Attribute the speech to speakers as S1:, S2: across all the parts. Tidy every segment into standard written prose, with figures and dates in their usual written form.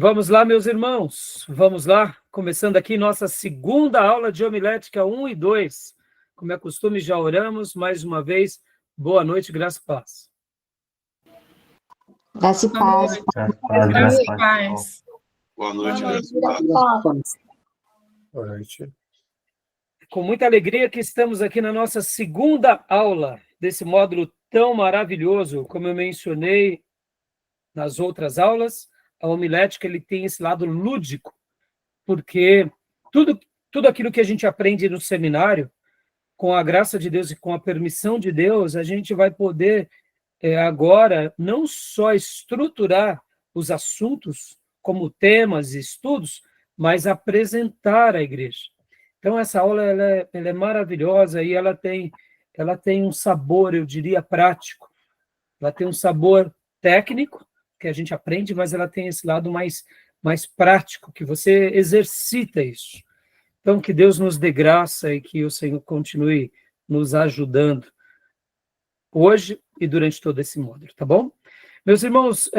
S1: Vamos lá, meus irmãos, vamos lá, começando aqui nossa segunda aula de homilética 1 e 2. Como é costume, já oramos, mais uma vez, boa noite, graça e paz.
S2: Graça e paz.
S3: Graça e paz.
S4: Boa noite, graça e paz.
S3: Boa noite.
S1: Com muita alegria que estamos aqui na nossa segunda aula desse módulo tão maravilhoso, como eu mencionei nas outras aulas, a homilética ele tem esse lado lúdico, porque tudo aquilo que a gente aprende no seminário, com a graça de Deus e com a permissão de Deus, a gente vai poder agora não só estruturar os assuntos como temas e estudos, mas apresentar a igreja. Então, essa aula ela é maravilhosa e ela tem um sabor, eu diria, prático. Ela tem um sabor técnico, que a gente aprende, mas ela tem esse lado mais prático, que você exercita isso. Então, que Deus nos dê graça e que o Senhor continue nos ajudando hoje e durante todo esse módulo, tá bom? Meus irmãos,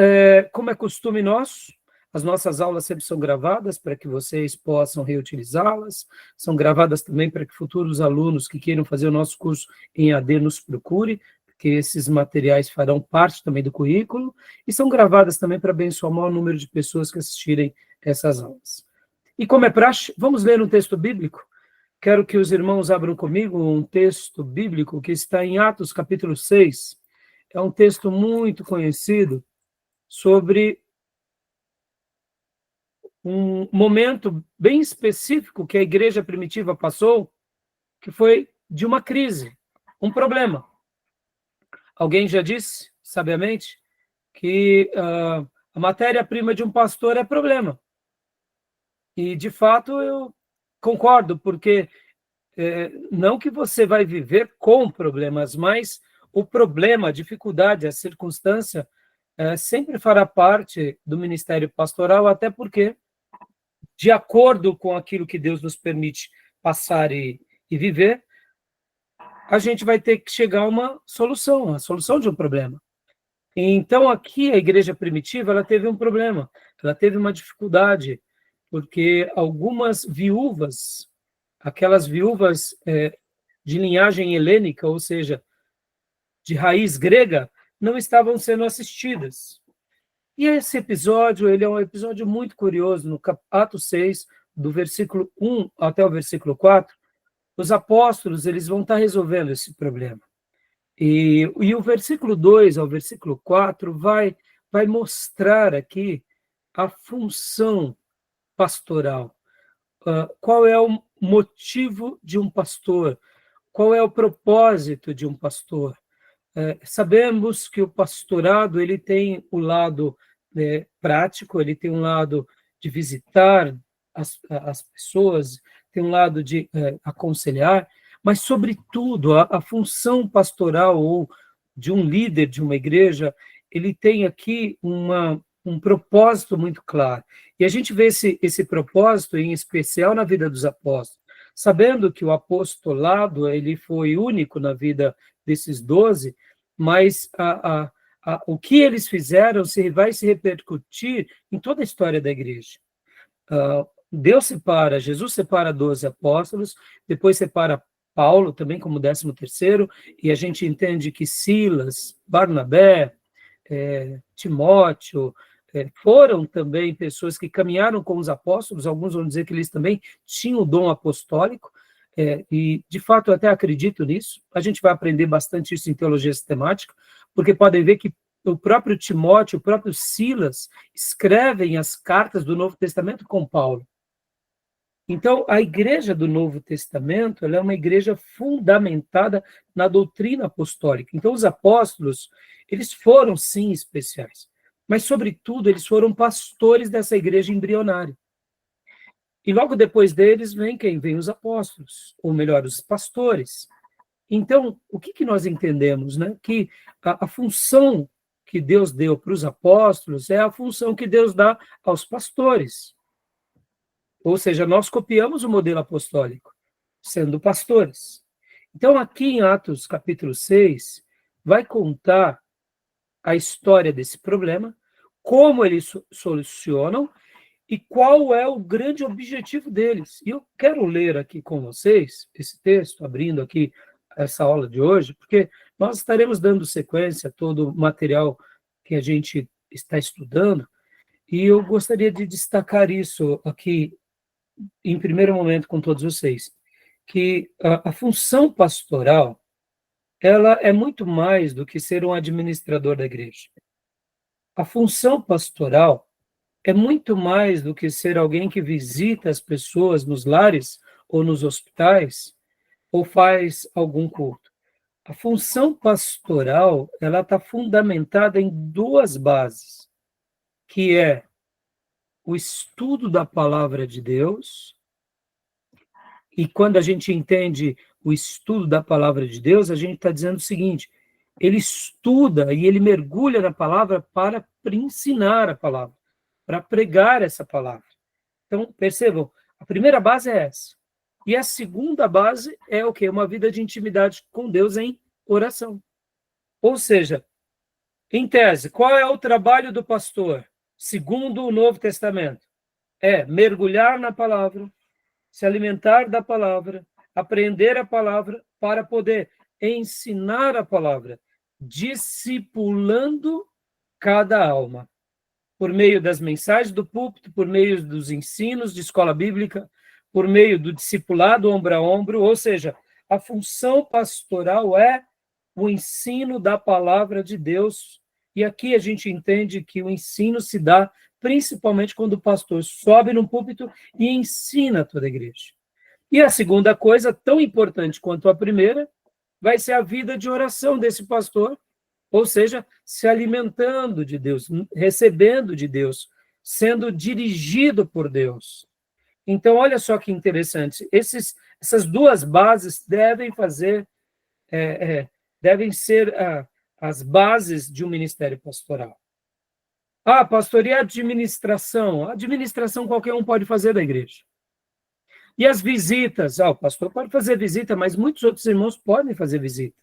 S1: como é costume nosso, as nossas aulas sempre são gravadas para que vocês possam reutilizá-las, são gravadas também para que futuros alunos que queiram fazer o nosso curso em AD nos procurem, porque esses materiais farão parte também do currículo, e são gravadas também para abençoar o maior número de pessoas que assistirem essas aulas. E como é praxe, vamos ler um texto bíblico? Quero que os irmãos abram comigo um texto bíblico que está em Atos capítulo 6. É um texto muito conhecido sobre um momento bem específico que a igreja primitiva passou, que foi de uma crise, um problema. Alguém já disse, sabiamente, que a matéria-prima de um pastor é problema. E, de fato, eu concordo, porque não que você vai viver com problemas, mas o problema, a dificuldade, a circunstância sempre fará parte do ministério pastoral, até porque, de acordo com aquilo que Deus nos permite passar e viver, a gente vai ter que chegar a uma solução, a solução de um problema. Então, aqui, a igreja primitiva, ela teve um problema, ela teve uma dificuldade, porque algumas viúvas, aquelas viúvas de linhagem helênica, ou seja, de raiz grega, não estavam sendo assistidas. E esse episódio, ele é um episódio muito curioso, no Atos 6, do versículo 1 até o versículo 4, os apóstolos eles vão estar resolvendo esse problema. E o versículo 2 ao versículo 4 vai mostrar aqui a função pastoral. Qual é o motivo de um pastor? Qual é o propósito de um pastor? Sabemos que o pastorado ele tem o lado prático, ele tem um lado de visitar as pessoas, tem um lado de aconselhar, mas, sobretudo, a função pastoral ou de um líder de uma igreja, ele tem aqui um propósito muito claro. E a gente vê esse propósito, em especial, na vida dos apóstolos. Sabendo que o apostolado ele foi único na vida desses 12, mas o que eles fizeram vai se repercutir em toda a história da igreja. Jesus separa 12 apóstolos, depois separa Paulo também como 13º, e a gente entende que Silas, Barnabé, Timóteo, foram também pessoas que caminharam com os apóstolos, alguns vão dizer que eles também tinham o dom apostólico, e de fato eu até acredito nisso. A gente vai aprender bastante isso em teologia sistemática, porque podem ver que o próprio Timóteo, o próprio Silas, escrevem as cartas do Novo Testamento com Paulo. Então, a igreja do Novo Testamento ela é uma igreja fundamentada na doutrina apostólica. Então, os apóstolos, eles foram, sim, especiais, mas, sobretudo, eles foram pastores dessa igreja embrionária. E logo depois deles vem quem? Vem os apóstolos, ou melhor, os pastores. Então, o que nós entendemos? Né? Que a função que Deus deu para os apóstolos é a função que Deus dá aos pastores. Ou seja, nós copiamos o modelo apostólico, sendo pastores. Então, aqui em Atos capítulo 6, vai contar a história desse problema, como eles solucionam e qual é o grande objetivo deles. E eu quero ler aqui com vocês esse texto, abrindo aqui essa aula de hoje, porque nós estaremos dando sequência a todo o material que a gente está estudando, e eu gostaria de destacar isso aqui em primeiro momento com todos vocês, que a função pastoral, ela é muito mais do que ser um administrador da igreja. A função pastoral é muito mais do que ser alguém que visita as pessoas nos lares ou nos hospitais ou faz algum culto. A função pastoral, ela está fundamentada em duas bases, que é o estudo da palavra de Deus. E quando a gente entende o estudo da palavra de Deus, a gente está dizendo o seguinte: ele estuda e ele mergulha na palavra para ensinar a palavra, para pregar essa palavra. Então, percebam, a primeira base é essa. E a segunda base é o quê? Uma vida de intimidade com Deus em oração. Ou seja, em tese, qual é o trabalho do pastor, segundo o Novo Testamento? É mergulhar na palavra, se alimentar da palavra, aprender a palavra para poder ensinar a palavra, discipulando cada alma, por meio das mensagens do púlpito, por meio dos ensinos de escola bíblica, por meio do discipulado ombro a ombro, ou seja, a função pastoral é o ensino da palavra de Deus. E aqui a gente entende que o ensino se dá principalmente quando o pastor sobe no púlpito e ensina toda a igreja. E a segunda coisa, tão importante quanto a primeira, vai ser a vida de oração desse pastor, ou seja, se alimentando de Deus, recebendo de Deus, sendo dirigido por Deus. Então, olha só que interessante, essas duas bases devem ser as bases de um ministério pastoral. Pastor, e a administração? A administração qualquer um pode fazer da igreja. E as visitas? O pastor pode fazer visita, mas muitos outros irmãos podem fazer visita.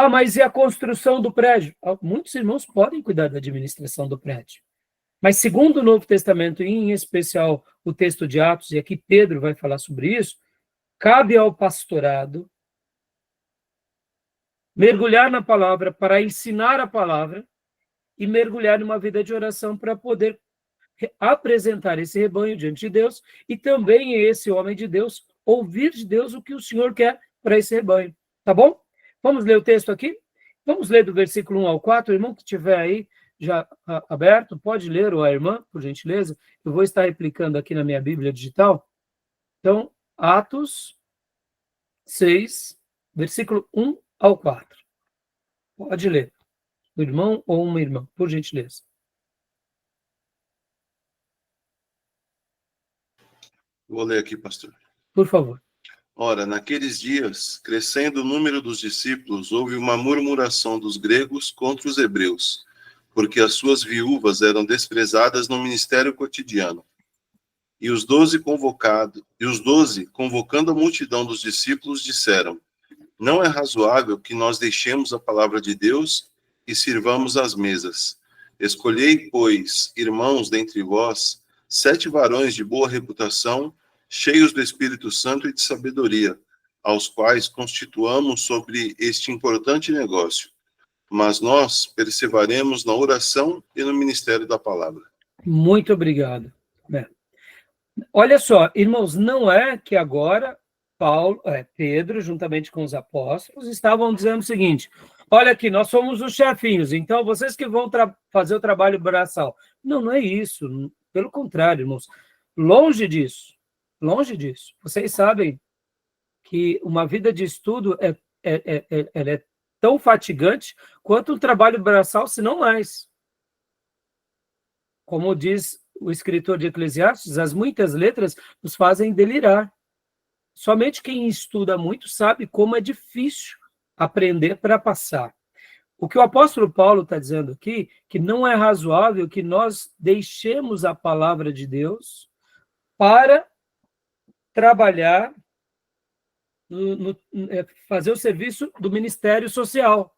S1: Mas e a construção do prédio? Muitos irmãos podem cuidar da administração do prédio. Mas segundo o Novo Testamento, e em especial o texto de Atos, e aqui Pedro vai falar sobre isso, cabe ao pastorado mergulhar na palavra para ensinar a palavra e mergulhar numa vida de oração para poder apresentar esse rebanho diante de Deus e também esse homem de Deus ouvir de Deus o que o Senhor quer para esse rebanho. Tá bom? Vamos ler o texto aqui? Vamos ler do versículo 1 ao 4. O irmão que estiver aí já aberto, pode ler, ou a irmã, por gentileza. Eu vou estar replicando aqui na minha Bíblia digital. Então, Atos 6, versículo 1 ao 4. Pode ler. Um irmão ou uma irmã, por gentileza.
S4: Vou ler aqui, pastor.
S1: Por favor.
S4: Ora, naqueles dias, crescendo o número dos discípulos, houve uma murmuração dos gregos contra os hebreus, porque as suas viúvas eram desprezadas no ministério cotidiano. E os 12 convocando a multidão dos discípulos, disseram: não é razoável que nós deixemos a palavra de Deus e sirvamos às mesas. Escolhei, pois, irmãos dentre vós, 7 varões de boa reputação, cheios do Espírito Santo e de sabedoria, aos quais constituamos sobre este importante negócio. Mas nós perseveraremos na oração e no ministério da palavra.
S1: Muito obrigado. Olha só, irmãos, não é que agora Pedro, juntamente com os apóstolos, estavam dizendo o seguinte: olha aqui, nós somos os chefinhos, então vocês que vão fazer o trabalho braçal. Não é isso. Pelo contrário, irmãos, longe disso. Vocês sabem que uma vida de estudo ela é tão fatigante quanto um trabalho braçal, se não mais. Como diz o escritor de Eclesiastes, as muitas letras nos fazem delirar. Somente quem estuda muito sabe como é difícil aprender para passar. O que o apóstolo Paulo está dizendo aqui, que não é razoável que nós deixemos a palavra de Deus para trabalhar, fazer o serviço do ministério social.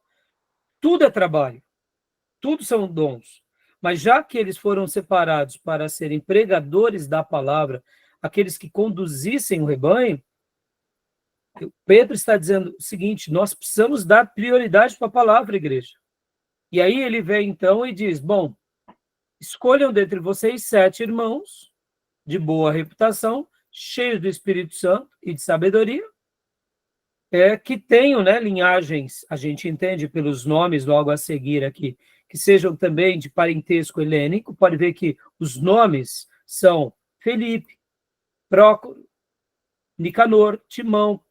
S1: Tudo é trabalho, tudo são dons. Mas já que eles foram separados para serem pregadores da palavra, aqueles que conduzissem o rebanho, Pedro está dizendo o seguinte: nós precisamos dar prioridade para a palavra, igreja. E aí ele vem então e diz: bom, escolham dentre vocês 7 irmãos de boa reputação, cheios do Espírito Santo e de sabedoria, que tenham, né, linhagens, a gente entende pelos nomes logo a seguir aqui, que sejam também de parentesco helênico. Pode ver que os nomes são Felipe, Prócoro, Nicanor, Timão,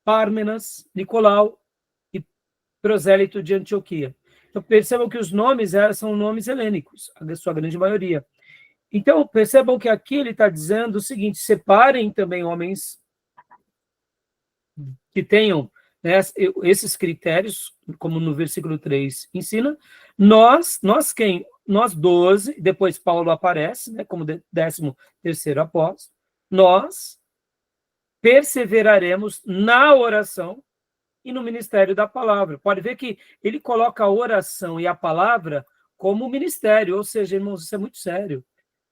S1: Pármenas, Nicolau e prosélito de Antioquia. Então, percebam que os nomes são nomes helênicos, a sua grande maioria. Então, percebam que aqui ele está dizendo o seguinte: separem também homens que tenham, né, esses critérios, como no versículo 3 ensina. Nós quem? Nós 12, depois Paulo aparece, né, como 13º apóstolo, nós perseveraremos na oração e no ministério da palavra. Pode ver que ele coloca a oração e a palavra como ministério, ou seja, irmãos, isso é muito sério.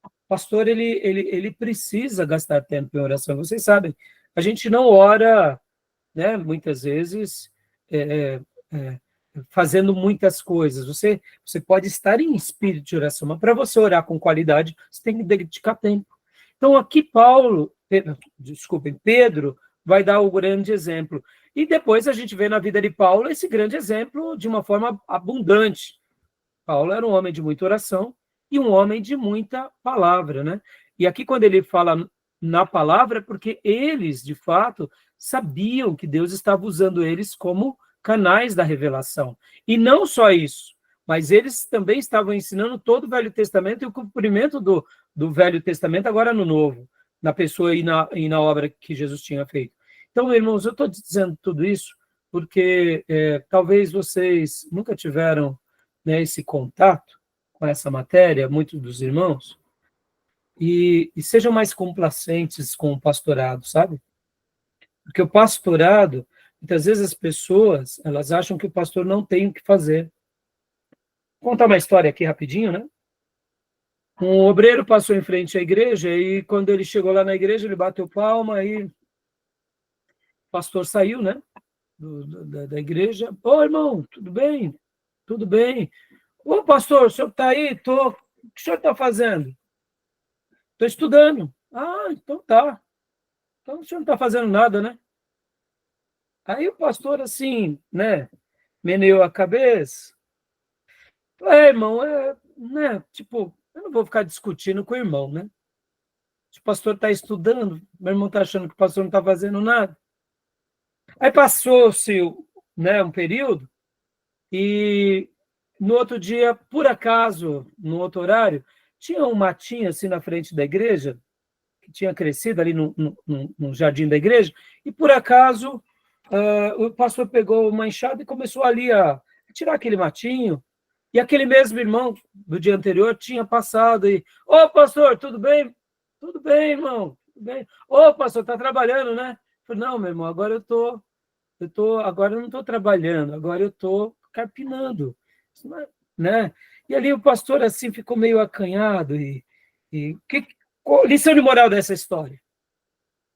S1: O pastor, ele precisa gastar tempo em oração. Vocês sabem, a gente não ora, né, muitas vezes, fazendo muitas coisas. Você pode estar em espírito de oração, mas para você orar com qualidade, você tem que dedicar tempo. Então, aqui Pedro vai dar o grande exemplo. E depois a gente vê na vida de Paulo esse grande exemplo de uma forma abundante. Paulo era um homem de muita oração e um homem de muita palavra, né? E aqui, quando ele fala na palavra, é porque eles, de fato, sabiam que Deus estava usando eles como canais da revelação. E não só isso, mas eles também estavam ensinando todo o Velho Testamento e o cumprimento do Velho Testamento agora no Novo, na pessoa e na obra que Jesus tinha feito. Então, irmãos, eu estou dizendo tudo isso porque talvez vocês nunca tiveram, né, esse contato com essa matéria, muitos dos irmãos, e sejam mais complacentes com o pastorado, sabe? Porque o pastorado, muitas vezes as pessoas, elas acham que o pastor não tem o que fazer. Vou contar uma história aqui rapidinho, né? Um obreiro passou em frente à igreja e quando ele chegou lá na igreja, ele bateu palma e o pastor saiu, né, da igreja. Ô, irmão, tudo bem? Tudo bem. Ô, pastor, o senhor está aí? Tô. O que o senhor está fazendo? Estou estudando. Ah, então tá. Então o senhor não está fazendo nada, né? Aí o pastor, assim, né, meneou a cabeça. Irmão, né, tipo, eu não vou ficar discutindo com o irmão, né? Se o pastor está estudando, meu irmão está achando que o pastor não está fazendo nada. Aí passou-se, né, um período, e no outro dia, por acaso, no outro horário, tinha um matinho assim na frente da igreja, que tinha crescido ali no jardim da igreja, e por acaso o pastor pegou uma enxada e começou ali a tirar aquele matinho, e aquele mesmo irmão do dia anterior tinha passado e: ô, pastor, tudo bem? Tudo bem, irmão, tudo bem. Ô, pastor, está trabalhando, né? Eu falei: não, meu irmão, agora agora eu não estou trabalhando, agora eu estou carpinando, né? E ali o pastor assim ficou meio acanhado qual lição de moral dessa história?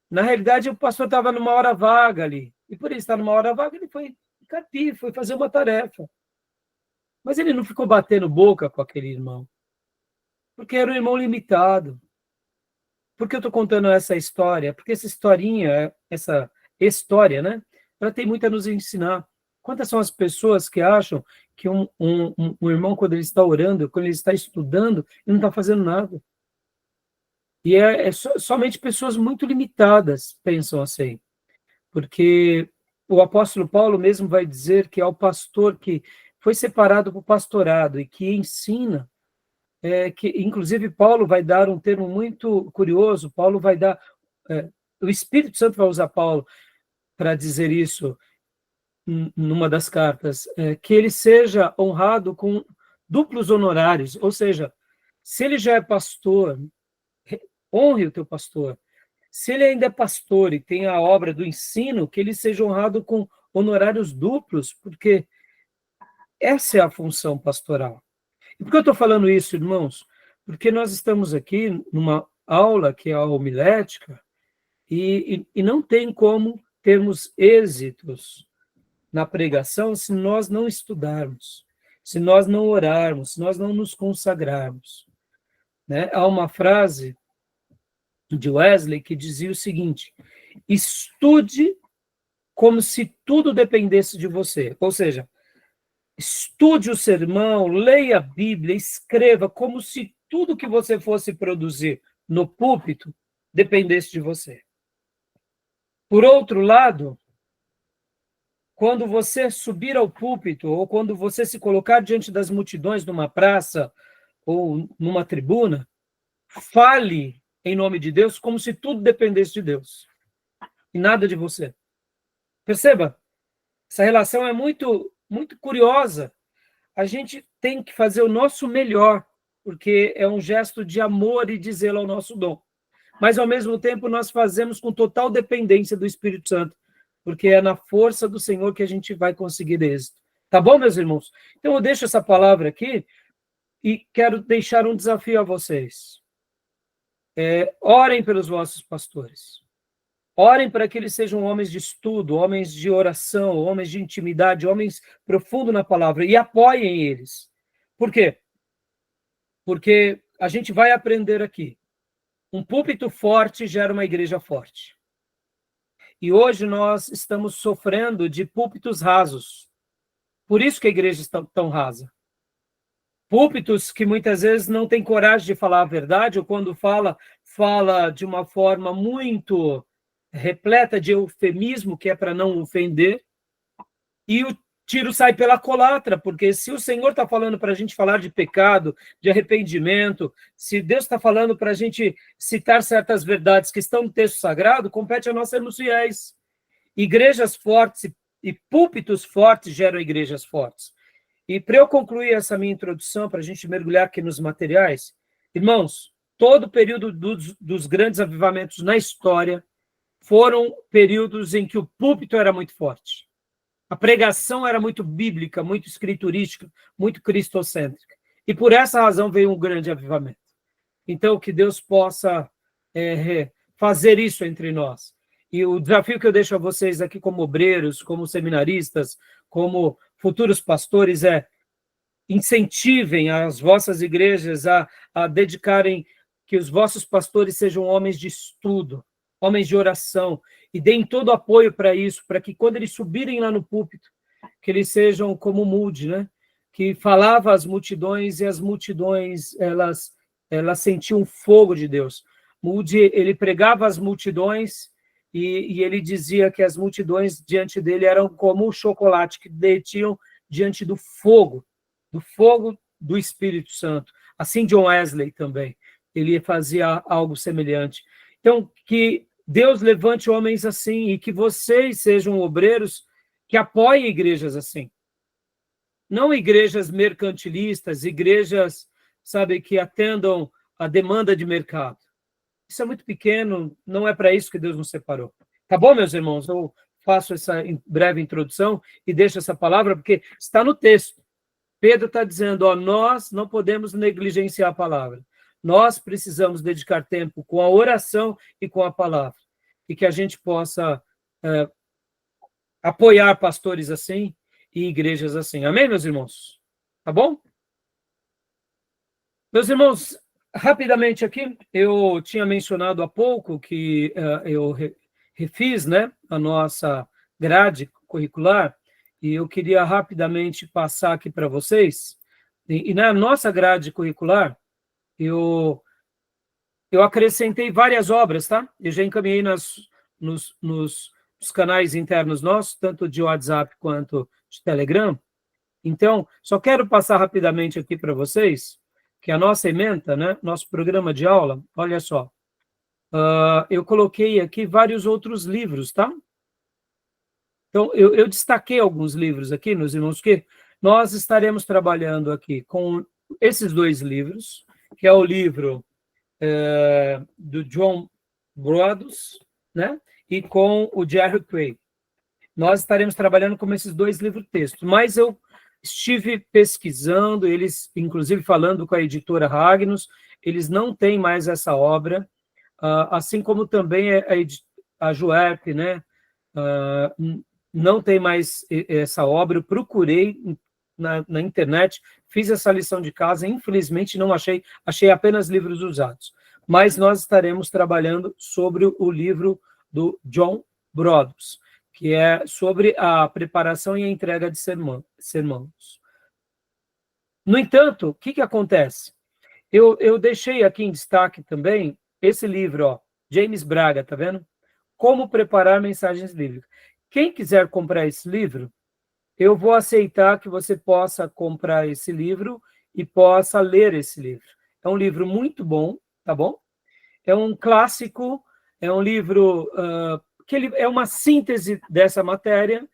S1: Na realidade, o pastor estava numa hora vaga ali, e por ele estar numa hora vaga, ele foi carpir, foi fazer uma tarefa. Mas ele não ficou batendo boca com aquele irmão, porque era um irmão limitado. Por que eu estou contando essa história? Porque essa historinha, essa história, né? Ela tem muito a nos ensinar. Quantas são as pessoas que acham que um irmão, quando ele está orando, quando ele está estudando, ele não está fazendo nada? E somente pessoas muito limitadas pensam assim. Porque o apóstolo Paulo mesmo vai dizer que é o pastor que foi separado para o pastorado e que ensina, que inclusive Paulo vai dar um termo muito curioso. Paulo vai dar, o Espírito Santo vai usar Paulo para dizer isso numa das cartas, que ele seja honrado com duplos honorários, ou seja, se ele já é pastor, honre o teu pastor. Se ele ainda é pastor e tem a obra do ensino, que ele seja honrado com honorários duplos, porque essa é a função pastoral. E por que eu estou falando isso, irmãos? Porque nós estamos aqui numa aula que é a homilética e não tem como termos êxitos na pregação se nós não estudarmos, se nós não orarmos, se nós não nos consagrarmos. Né? Há uma frase de Wesley que dizia o seguinte: estude como se tudo dependesse de você. Ou seja, estude o sermão, leia a Bíblia, escreva como se tudo que você fosse produzir no púlpito dependesse de você. Por outro lado, quando você subir ao púlpito, ou quando você se colocar diante das multidões numa praça ou numa tribuna, fale em nome de Deus como se tudo dependesse de Deus e nada de você. Perceba, essa relação é muito curiosa. A gente tem que fazer o nosso melhor, porque é um gesto de amor e de zelo ao nosso dom. Mas, ao mesmo tempo, nós fazemos com total dependência do Espírito Santo, porque é na força do Senhor que a gente vai conseguir êxito. Tá bom, meus irmãos? Então, eu deixo essa palavra aqui e quero deixar um desafio a vocês. Orem pelos vossos pastores. Orem para que eles sejam homens de estudo, homens de oração, homens de intimidade, homens profundos na palavra, e apoiem eles. Por quê? Porque a gente vai aprender aqui. Um púlpito forte gera uma igreja forte. E hoje nós estamos sofrendo de púlpitos rasos. Por isso que a igreja está tão rasa. Púlpitos que muitas vezes não têm coragem de falar a verdade, ou quando fala de uma forma muito repleta de eufemismo, que é para não ofender, e o tiro sai pela culatra, porque se o Senhor está falando para a gente falar de pecado, de arrependimento, se Deus está falando para a gente citar certas verdades que estão no texto sagrado, compete a nós sermos fiéis. Igrejas fortes e púlpitos fortes geram igrejas fortes. E para eu concluir essa minha introdução, para a gente mergulhar aqui nos materiais, irmãos, todo o período dos grandes avivamentos na história foram períodos em que o púlpito era muito forte. A pregação era muito bíblica, muito escriturística, muito cristocêntrica. E por essa razão veio um grande avivamento. Então, que Deus possa fazer isso entre nós. E o desafio que eu deixo a vocês aqui como obreiros, como seminaristas, como futuros pastores é: incentivem as vossas igrejas a dedicarem, que os vossos pastores sejam homens de estudo, homens de oração, e deem todo o apoio para isso, para que quando eles subirem lá no púlpito, que eles sejam como Moody, né? Que falava às multidões e as multidões, elas sentiam o fogo de Deus. Moody, ele pregava às multidões e ele dizia que as multidões diante dele eram como o chocolate que derretiam diante do fogo do Espírito Santo. Assim John Wesley também, ele fazia algo semelhante. Então, que Deus levante homens assim e que vocês sejam obreiros que apoiem igrejas assim. Não igrejas mercantilistas, igrejas, sabe, que atendam a demanda de mercado. Isso é muito pequeno, não é para isso que Deus nos separou. Tá bom, meus irmãos? Eu faço essa breve introdução e deixo essa palavra porque está no texto. Pedro está dizendo, nós não podemos negligenciar a palavra. Nós precisamos dedicar tempo com a oração e com a palavra. E que a gente possa apoiar pastores assim e igrejas assim. Amém, meus irmãos? Tá bom? Meus irmãos, rapidamente aqui, eu tinha mencionado há pouco que eu refiz, né, a nossa grade curricular, e eu queria rapidamente passar aqui para vocês. E na nossa grade curricular, eu acrescentei várias obras, tá? Eu já encaminhei nos canais internos nossos, tanto de WhatsApp quanto de Telegram. Então, só quero passar rapidamente aqui para vocês que a nossa ementa, né, nosso programa de aula, olha só, eu coloquei aqui vários outros livros, tá? Então, eu destaquei alguns livros aqui, meus irmãos, que nós estaremos trabalhando aqui com esses dois livros, que é o livro do John Broadus, né? E com o Jerry Craig. Nós estaremos trabalhando com esses dois livros-textos, mas eu estive pesquisando, eles, inclusive falando com a editora Ragnus, eles não têm mais essa obra, assim como também a Juerp, né? Não tem mais essa obra. Eu procurei na internet, fiz essa lição de casa, infelizmente não achei apenas livros usados. Mas nós estaremos trabalhando sobre o livro do John Broadus, que é sobre a preparação e a entrega de sermões. No entanto, o que acontece? Eu deixei aqui em destaque também esse livro, ó, James Braga, tá vendo? Como preparar mensagens bíblicas. Quem quiser comprar esse livro, eu vou aceitar que você possa comprar esse livro e possa ler esse livro. É um livro muito bom, tá bom? É um clássico, é um livro que é uma síntese dessa matéria.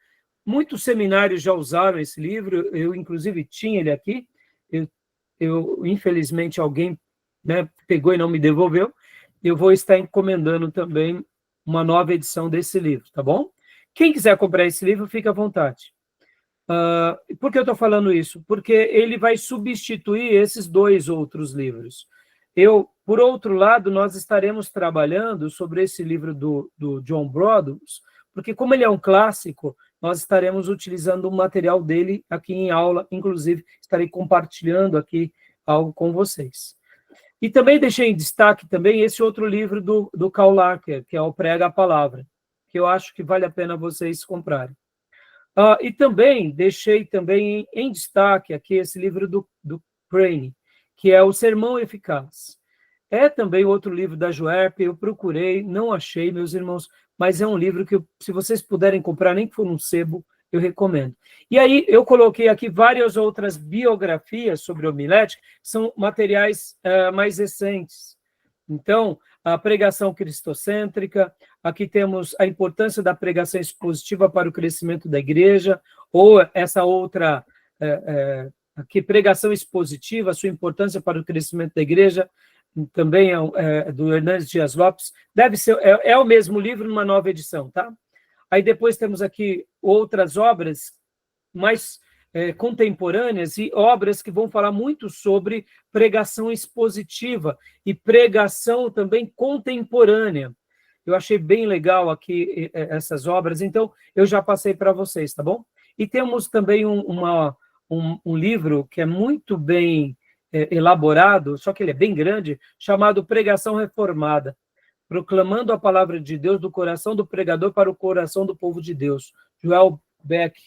S1: Muitos seminários já usaram esse livro, eu inclusive tinha ele aqui, eu infelizmente alguém, né, pegou e não me devolveu. Eu vou estar encomendando também uma nova edição desse livro, tá bom? Quem quiser comprar esse livro, fica à vontade. Por que eu estou falando isso? Porque ele vai substituir esses 2 outros livros. Por outro lado, nós estaremos trabalhando sobre esse livro do John Broadus, porque como ele é um clássico, nós estaremos utilizando o material dele aqui em aula, inclusive estarei compartilhando aqui algo com vocês. E também deixei em destaque também esse outro livro do Karl Larker, que é o Prega a Palavra, que eu acho que vale a pena vocês comprarem. E também deixei também em destaque aqui esse livro do Crane, que é o Sermão Eficaz. É também outro livro da Juerp, eu procurei, não achei, meus irmãos, mas é um livro que, se vocês puderem comprar, nem que for um sebo, eu recomendo. E aí, eu coloquei aqui várias outras biografias sobre homilética, são materiais mais recentes. Então, a pregação cristocêntrica, aqui temos a importância da pregação expositiva para o crescimento da igreja, ou essa outra, aqui, pregação expositiva, a sua importância para o crescimento da igreja, também do Hernandes Dias Lopes, deve ser, é o mesmo livro numa nova edição, tá? Aí depois temos aqui outras obras mais contemporâneas e obras que vão falar muito sobre pregação expositiva e pregação também contemporânea. Eu achei bem legal aqui essas obras, então eu já passei para vocês, tá bom? E temos também um livro que é muito bem elaborado, só que ele é bem grande, chamado Pregação Reformada, proclamando a palavra de Deus do coração do pregador para o coração do povo de Deus, Joel Beck.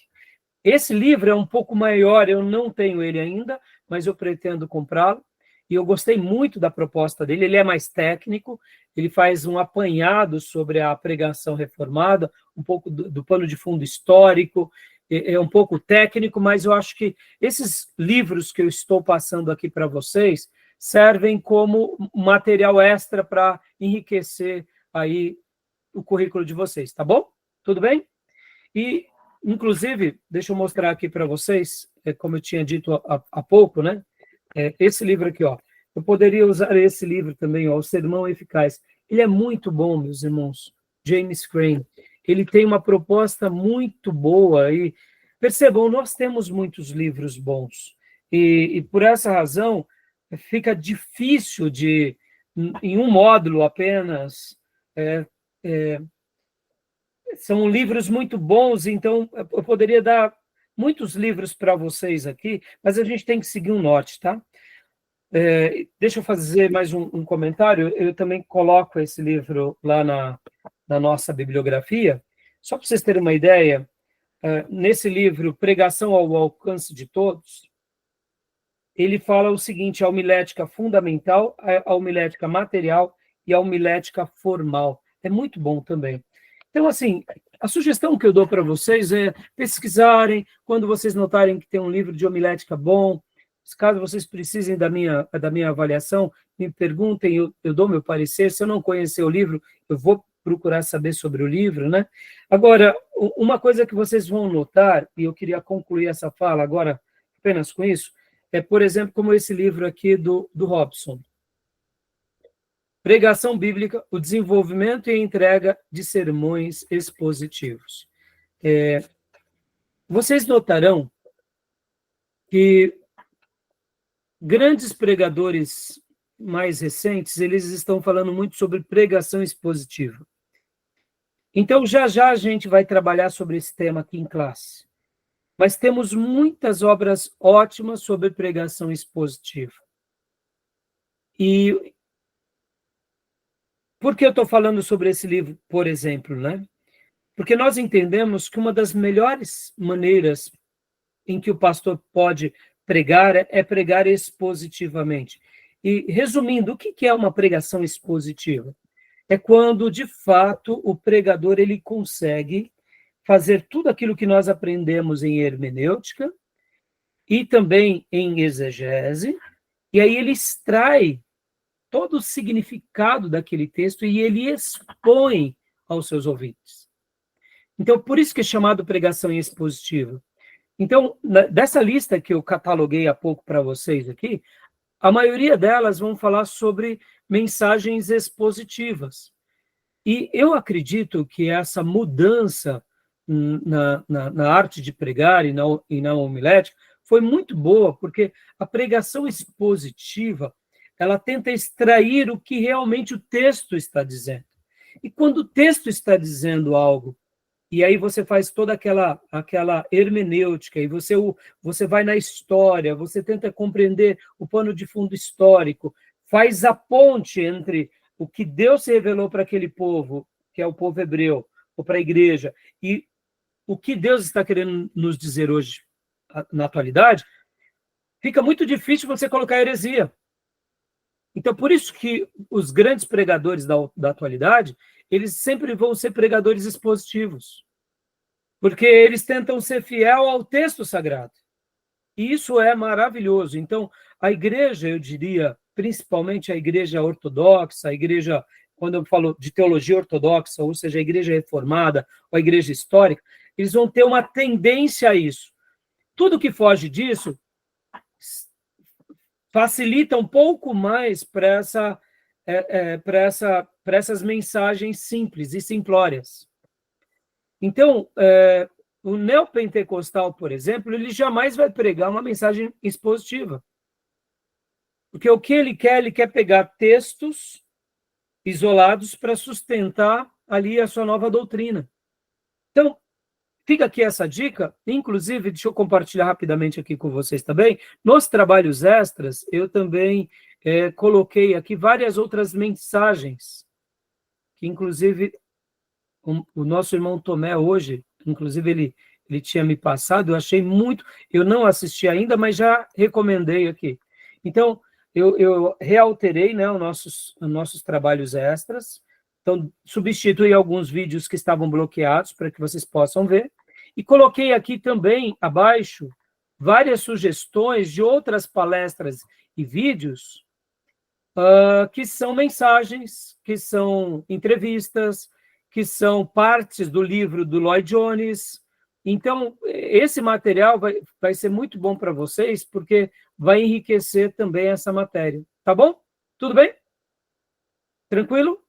S1: Esse livro é um pouco maior, eu não tenho ele ainda, mas eu pretendo comprá-lo, e eu gostei muito da proposta dele. Ele é mais técnico, ele faz um apanhado sobre a pregação reformada, um pouco do pano de fundo histórico, é um pouco técnico, mas eu acho que esses livros que eu estou passando aqui para vocês servem como material extra para enriquecer aí o currículo de vocês, tá bom? Tudo bem? E, inclusive, deixa eu mostrar aqui para vocês, como eu tinha dito há pouco, né? Esse livro aqui, ó. Eu poderia usar esse livro também, ó, O Sermão Eficaz. Ele é muito bom, meus irmãos. James Crane. Ele tem uma proposta muito boa e, percebam, nós temos muitos livros bons. E por essa razão, fica difícil de, em um módulo apenas, são livros muito bons, então eu poderia dar muitos livros para vocês aqui, mas a gente tem que seguir um norte, tá? Deixa eu fazer mais um comentário. Eu também coloco esse livro lá na nossa bibliografia, só para vocês terem uma ideia. Nesse livro, Pregação ao Alcance de Todos, ele fala o seguinte: a homilética fundamental, a homilética material e a homilética formal. É muito bom também. Então, assim, a sugestão que eu dou para vocês é pesquisarem, quando vocês notarem que tem um livro de homilética bom, caso vocês precisem da minha avaliação, me perguntem, eu dou meu parecer. Se eu não conhecer o livro, eu vou procurar saber sobre o livro, né? Agora, uma coisa que vocês vão notar, e eu queria concluir essa fala agora apenas com isso, por exemplo, como esse livro aqui do Robson. Pregação Bíblica, o desenvolvimento e a entrega de sermões expositivos. Vocês notarão que grandes pregadores mais recentes, eles estão falando muito sobre pregação expositiva. Então, já já a gente vai trabalhar sobre esse tema aqui em classe. Mas temos muitas obras ótimas sobre pregação expositiva. E por que eu estou falando sobre esse livro, por exemplo, né? Porque nós entendemos que uma das melhores maneiras em que o pastor pode pregar é pregar expositivamente. E, resumindo, o que é uma pregação expositiva? É quando, de fato, o pregador ele consegue fazer tudo aquilo que nós aprendemos em hermenêutica e também em exegese, e aí ele extrai todo o significado daquele texto e ele expõe aos seus ouvintes. Então, por isso que é chamado pregação expositiva. Então, dessa lista que eu cataloguei há pouco para vocês aqui, a maioria delas vão falar sobre mensagens expositivas. E eu acredito que essa mudança na arte de pregar e na homilética foi muito boa, porque a pregação expositiva, ela tenta extrair o que realmente o texto está dizendo. E quando o texto está dizendo algo, e aí você faz toda aquela hermenêutica, e você vai na história, você tenta compreender o pano de fundo histórico, faz a ponte entre o que Deus se revelou para aquele povo, que é o povo hebreu, ou para a igreja, e o que Deus está querendo nos dizer hoje, na atualidade, fica muito difícil você colocar heresia. Então, por isso que os grandes pregadores da atualidade, eles sempre vão ser pregadores expositivos, porque eles tentam ser fiel ao texto sagrado. E isso é maravilhoso. Então, a igreja, eu diria, principalmente a igreja ortodoxa, a igreja, quando eu falo de teologia ortodoxa, ou seja, a igreja reformada, ou a igreja histórica, eles vão ter uma tendência a isso. Tudo que foge disso facilita um pouco mais para essas mensagens simples e simplórias. Então, o neopentecostal, por exemplo, ele jamais vai pregar uma mensagem expositiva. Porque o que ele quer pegar textos isolados para sustentar ali a sua nova doutrina. Então, fica aqui essa dica, inclusive, deixa eu compartilhar rapidamente aqui com vocês também, nos trabalhos extras, eu também coloquei aqui várias outras mensagens, que inclusive o nosso irmão Tomé hoje, inclusive ele tinha me passado, eu achei muito, eu não assisti ainda, mas já recomendei aqui. Então, eu realterei, né, os nossos trabalhos extras, então substituí alguns vídeos que estavam bloqueados para que vocês possam ver, e coloquei aqui também, abaixo, várias sugestões de outras palestras e vídeos que são mensagens, que são entrevistas, que são partes do livro do Lloyd Jones. Então, esse material vai ser muito bom para vocês, porque vai enriquecer também essa matéria. Tá bom? Tudo bem? Tranquilo?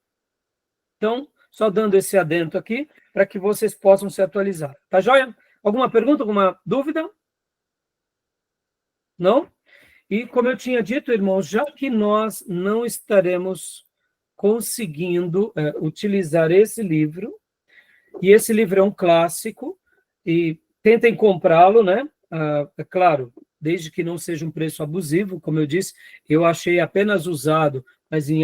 S1: Então, só dando esse adendo aqui, para que vocês possam se atualizar. Tá joia? Alguma pergunta, alguma dúvida? Não? E, como eu tinha dito, irmãos, já que nós não estaremos conseguindo utilizar esse livro, e esse livro é um clássico, e tentem comprá-lo, né? É claro, desde que não seja um preço abusivo, como eu disse, eu achei apenas usado, mas em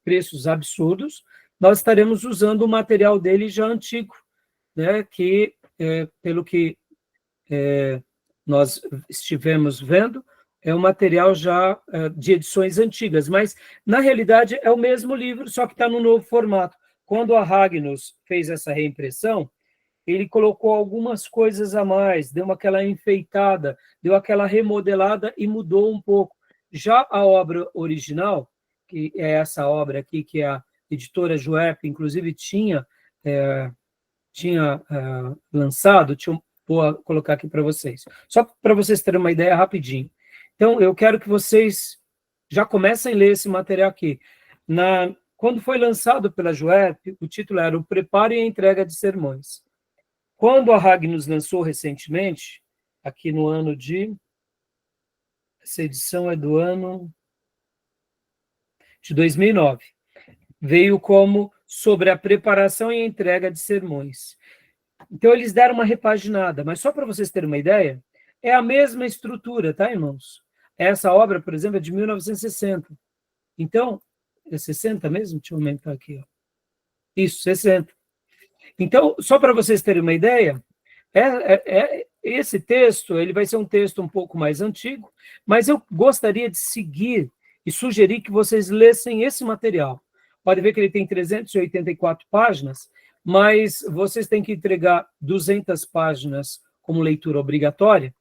S1: preços absurdos. Nós estaremos usando o material dele já antigo, né? Que, pelo que nós estivemos vendo, é um material já de edições antigas, mas, na realidade, é o mesmo livro, só que está no novo formato. Quando a Ragnos fez essa reimpressão, ele colocou algumas coisas a mais, deu aquela enfeitada, deu aquela remodelada e mudou um pouco. Já a obra original, que é essa obra aqui, que a editora Juep, inclusive, tinha lançado, vou colocar aqui para vocês, só para vocês terem uma ideia rapidinho. Então, eu quero que vocês já comecem a ler esse material aqui. Quando foi lançado pela Juep, o título era O Preparo e a Entrega de Sermões. Quando a Ragnos lançou recentemente, aqui no ano de Essa edição é do ano de 2009. Veio como sobre a preparação e entrega de sermões. Então, eles deram uma repaginada, mas só para vocês terem uma ideia, é a mesma estrutura, tá, irmãos? Essa obra, por exemplo, é de 1960. Então, é 60 mesmo? Deixa eu aumentar aqui, ó. Isso, 60. Então, só para vocês terem uma ideia, esse texto ele vai ser um texto um pouco mais antigo, mas eu gostaria de seguir e sugerir que vocês lessem esse material. Pode ver que ele tem 384 páginas, mas vocês têm que entregar 200 páginas como leitura obrigatória.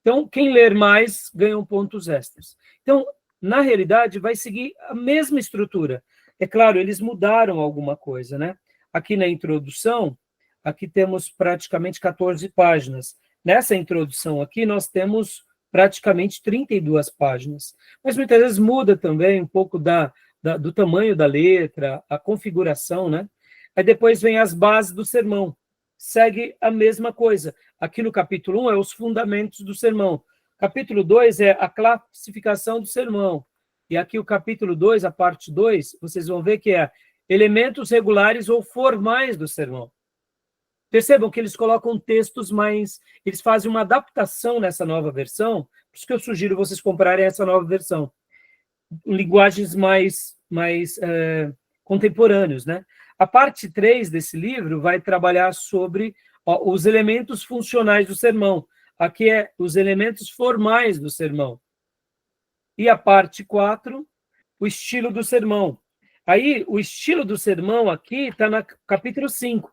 S1: Então, quem ler mais ganha pontos extras. Então, na realidade, vai seguir a mesma estrutura. É claro, eles mudaram alguma coisa, né? Aqui na introdução, aqui temos praticamente 14 páginas. Nessa introdução aqui, nós temos praticamente 32 páginas. Mas muitas vezes muda também um pouco do tamanho da letra, a configuração, né? Aí depois vem as bases do sermão. Segue a mesma coisa. Aqui no capítulo 1 é os fundamentos do sermão. Capítulo 2 é a classificação do sermão. E aqui o capítulo 2, a parte 2, vocês vão ver que é elementos regulares ou formais do sermão. Percebam que eles colocam textos mais... Eles fazem uma adaptação nessa nova versão, por isso que eu sugiro vocês comprarem essa nova versão. Linguagens mais contemporâneos, né? A parte 3 desse livro vai trabalhar sobre os elementos funcionais do sermão. Aqui é os elementos formais do sermão. E a parte 4, o estilo do sermão. Aí, o estilo do sermão aqui está no capítulo 5.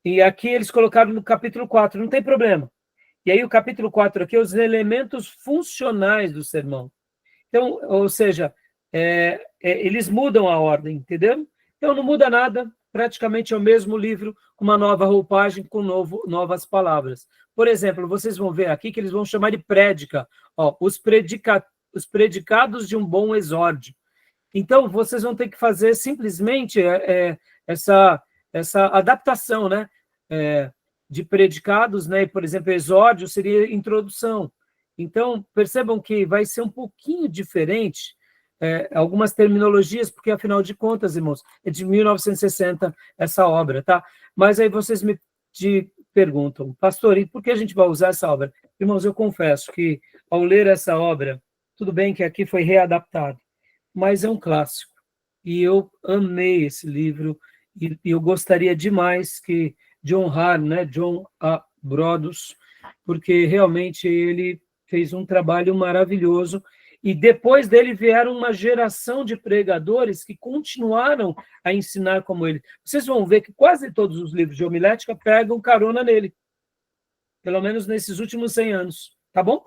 S1: E aqui eles colocaram no capítulo 4, não tem problema. E aí o capítulo 4 aqui é os elementos funcionais do sermão. Então, ou seja, eles mudam a ordem, entendeu? Então não muda nada, praticamente é o mesmo livro, com uma nova roupagem, com novas palavras. Por exemplo, vocês vão ver aqui que eles vão chamar de prédica, os predicados de um bom exórdio. Então, vocês vão ter que fazer simplesmente essa adaptação, né? De predicados, né? Por exemplo, exórdio seria introdução. Então, percebam que vai ser um pouquinho diferente algumas terminologias, porque, afinal de contas, irmãos, é de 1960 essa obra, tá? Mas aí vocês me perguntam, pastor, e por que a gente vai usar essa obra? Irmãos, eu confesso que, ao ler essa obra, tudo bem que aqui foi readaptado, mas é um clássico. E eu amei esse livro, e eu gostaria demais de honrar, né, John A. Broadus, porque realmente ele fez um trabalho maravilhoso, e depois dele vieram uma geração de pregadores que continuaram a ensinar como ele. Vocês vão ver que quase todos os livros de homilética pegam carona nele, pelo menos nesses últimos 100 anos, tá bom?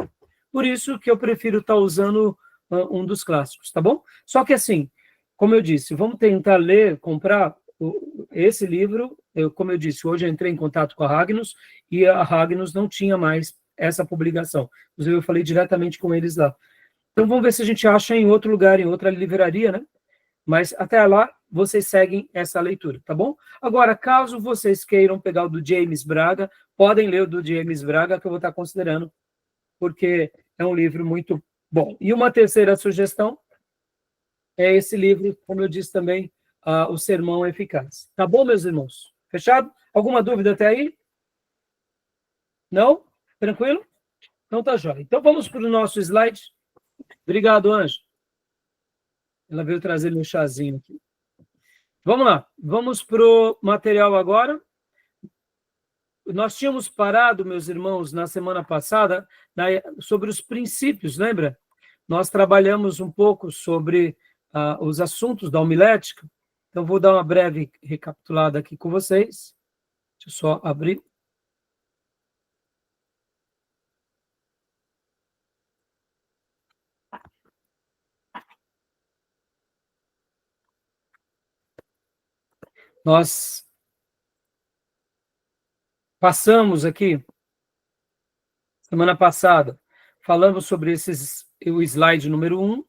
S1: Por isso que eu prefiro estar usando um dos clássicos, tá bom? Só que assim, como eu disse, vamos tentar comprar esse livro. Como eu disse, hoje eu entrei em contato com a Ragnus, e a Ragnus não tinha mais essa publicação. Inclusive, eu falei diretamente com eles lá. Então, vamos ver se a gente acha em outro lugar, em outra livraria, né? Mas até lá, vocês seguem essa leitura, tá bom? Agora, caso vocês queiram pegar o do James Braga, podem ler o do James Braga, que eu vou estar considerando, porque é um livro muito bom. E uma terceira sugestão é esse livro, como eu disse também, O Sermão Eficaz. Tá bom, meus irmãos? Fechado? Alguma dúvida até aí? Não? Tranquilo? Então tá jóia. Então vamos para o nosso slide. Obrigado, Anjo. Ela veio trazer meu chazinho aqui. Vamos lá. Vamos para o material agora. Nós tínhamos parado, meus irmãos, na semana passada, sobre os princípios, lembra? Nós trabalhamos um pouco sobre os assuntos da homilética. Então, vou dar uma breve recapitulada aqui com vocês. Deixa eu só abrir. Nós passamos aqui, semana passada, falamos sobre o slide número 1.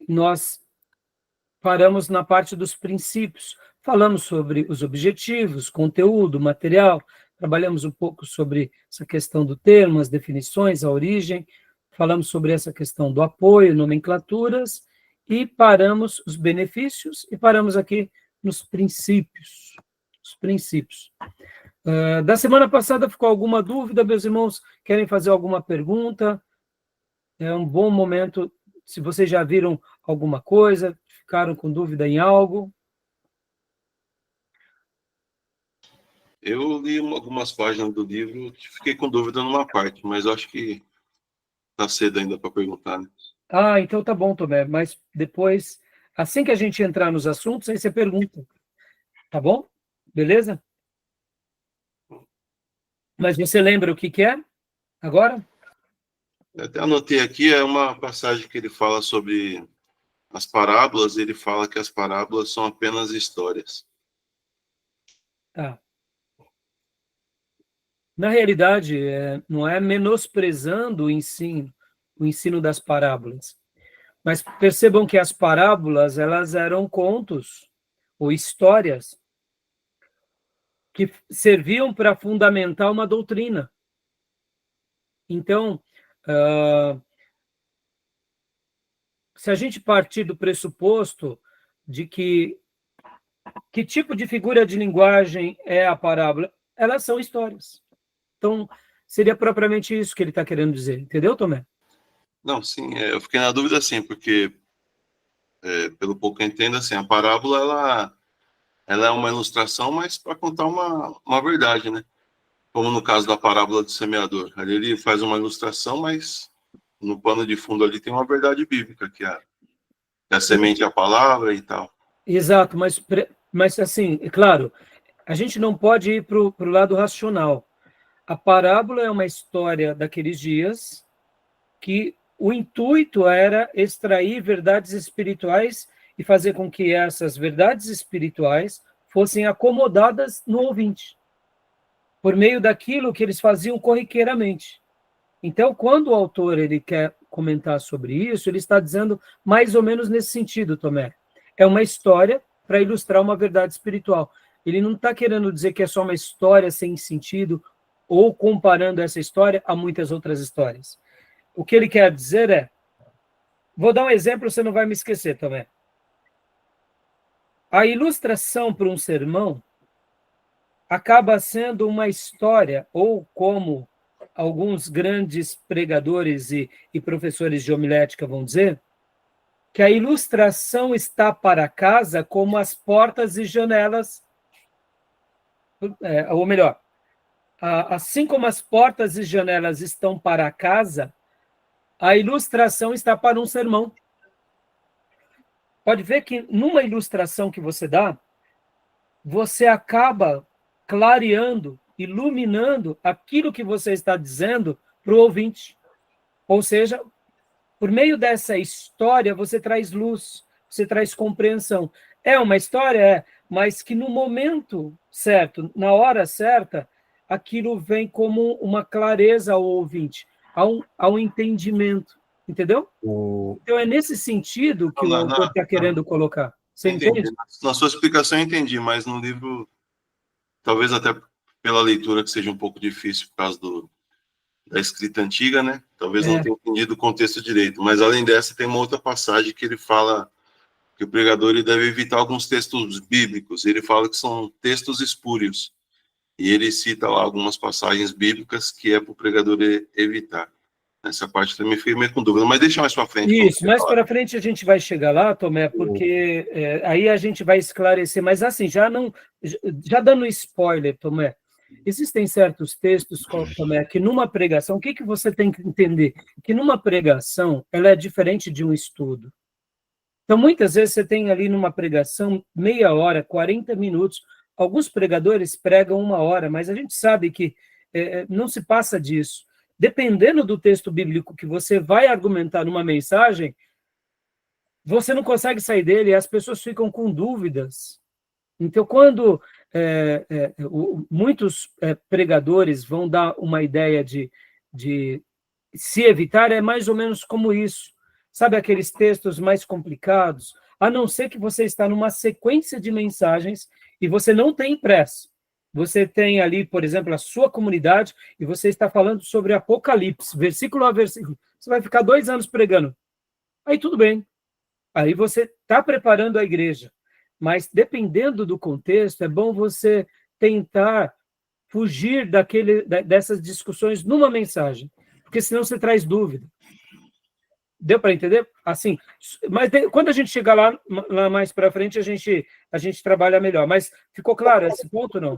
S1: Nós paramos na parte dos princípios. Falamos sobre os objetivos, conteúdo, material. Trabalhamos um pouco sobre essa questão do termo, as definições, a origem. falamos sobre essa questão do apoio, nomenclaturas, e paramos os benefícios, e paramos aqui nos princípios. Os princípios. Da semana passada ficou alguma dúvida, meus irmãos? Querem fazer alguma pergunta? É um bom momento, se vocês já viram alguma coisa, ficaram com dúvida em algo.
S4: Eu li algumas páginas do livro, fiquei com dúvida numa parte, mas eu acho que está cedo ainda para perguntar, né?
S1: Então tá bom, Tomé, mas depois, assim que a gente entrar nos assuntos, aí você pergunta, tá bom? Beleza? Mas você lembra o que é agora?
S4: Eu até anotei aqui, é uma passagem que ele fala sobre as parábolas, ele fala que as parábolas são apenas histórias.
S1: Tá. Na realidade, não é menosprezando o ensino das parábolas. Mas percebam que as parábolas, elas eram contos ou histórias que serviam para fundamentar uma doutrina. Então, se a gente partir do pressuposto de que tipo de figura de linguagem é a parábola? Elas são histórias. Então, seria propriamente isso que ele está querendo dizer. Entendeu, Tomé?
S4: Não, sim, eu fiquei na dúvida, assim, porque, pelo pouco que eu entendo, assim, a parábola, ela é uma ilustração, mas para contar uma verdade, né? Como no caso da parábola do semeador. Ali ele faz uma ilustração, mas no pano de fundo ali tem uma verdade bíblica, que a semente é a palavra e tal.
S1: Exato, mas assim, é claro, a gente não pode ir para o lado racional. A parábola é uma história daqueles dias que o intuito era extrair verdades espirituais e fazer com que essas verdades espirituais fossem acomodadas no ouvinte, por meio daquilo que eles faziam corriqueiramente. Então, quando o autor ele quer comentar sobre isso, ele está dizendo mais ou menos nesse sentido, Tomé. É uma história para ilustrar uma verdade espiritual. Ele não está querendo dizer que é só uma história sem sentido ou comparando essa história a muitas outras histórias. O que ele quer dizer é... Vou dar um exemplo, você não vai me esquecer, Tomé. A ilustração para um sermão acaba sendo uma história, ou como alguns grandes pregadores e professores de homilética vão dizer, que a ilustração está para casa como as portas e janelas, ou melhor, assim como as portas e janelas estão para a casa, a ilustração está para um sermão. Pode ver que numa ilustração que você dá, você acaba clareando, iluminando aquilo que você está dizendo para o ouvinte. Ou seja, por meio dessa história, você traz luz, você traz compreensão. É uma história, mas que no momento certo, na hora certa, aquilo vem como uma clareza ao ouvinte, ao entendimento. Entendeu? Então, é nesse sentido que o autor está querendo colocar. Você entende?
S4: Na sua explicação eu entendi, mas no livro, talvez até pela leitura que seja um pouco difícil por causa da escrita antiga, né? Talvez não tenha entendido o contexto direito. Mas, além dessa, tem uma outra passagem que ele fala que o pregador ele deve evitar alguns textos bíblicos. Ele fala que são textos espúrios. E ele cita lá algumas passagens bíblicas que é para o pregador evitar. Essa parte também fiquei meio com dúvida, mas deixa mais para frente.
S1: Isso, mais para frente a gente vai chegar lá, Tomé, porque aí a gente vai esclarecer. Mas assim, já dando spoiler, Tomé, existem certos textos, Tomé, que numa pregação, o que você tem que entender? Que numa pregação, ela é diferente de um estudo. Então, muitas vezes você tem ali numa pregação meia hora, 40 minutos. Alguns pregadores pregam 1 hora, mas a gente sabe que não se passa disso. Dependendo do texto bíblico que você vai argumentar numa mensagem, você não consegue sair dele e as pessoas ficam com dúvidas. Então, quando muitos pregadores vão dar uma ideia de se evitar, é mais ou menos como isso. Sabe aqueles textos mais complicados? A não ser que você está numa sequência de mensagens e você não tem pressa. Você tem ali, por exemplo, a sua comunidade e você está falando sobre Apocalipse, versículo a versículo. você vai ficar 2 anos pregando. Aí tudo bem. Aí você está preparando a igreja. Mas, dependendo do contexto, é bom você tentar fugir dessas discussões numa mensagem, porque senão você traz dúvida. Deu para entender? Assim, mas quando a gente chegar lá mais para frente, a gente trabalha melhor. Mas ficou claro esse ponto, não?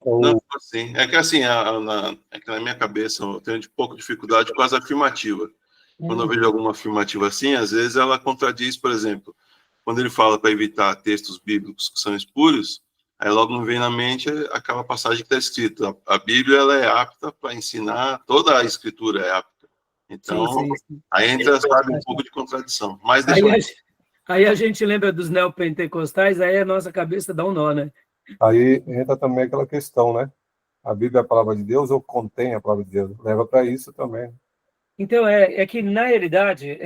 S4: Não, assim, é que assim, é que na minha cabeça eu tenho um pouco de dificuldade com as afirmativas. Quando eu vejo alguma afirmativa assim, às vezes ela contradiz, por exemplo, quando ele fala para evitar textos bíblicos que são espúrios, aí logo me vem na mente aquela passagem que está escrita. A Bíblia ela é apta para ensinar, toda a escritura é apta. Então, sim. Aí entra, sabe, um pouco de contradição. Mas
S1: aí a gente lembra dos neopentecostais, aí a nossa cabeça dá um nó, né?
S3: Aí entra também aquela questão, né? A Bíblia é a palavra de Deus ou contém a palavra de Deus? Leva para isso também.
S1: Então, é que, na realidade,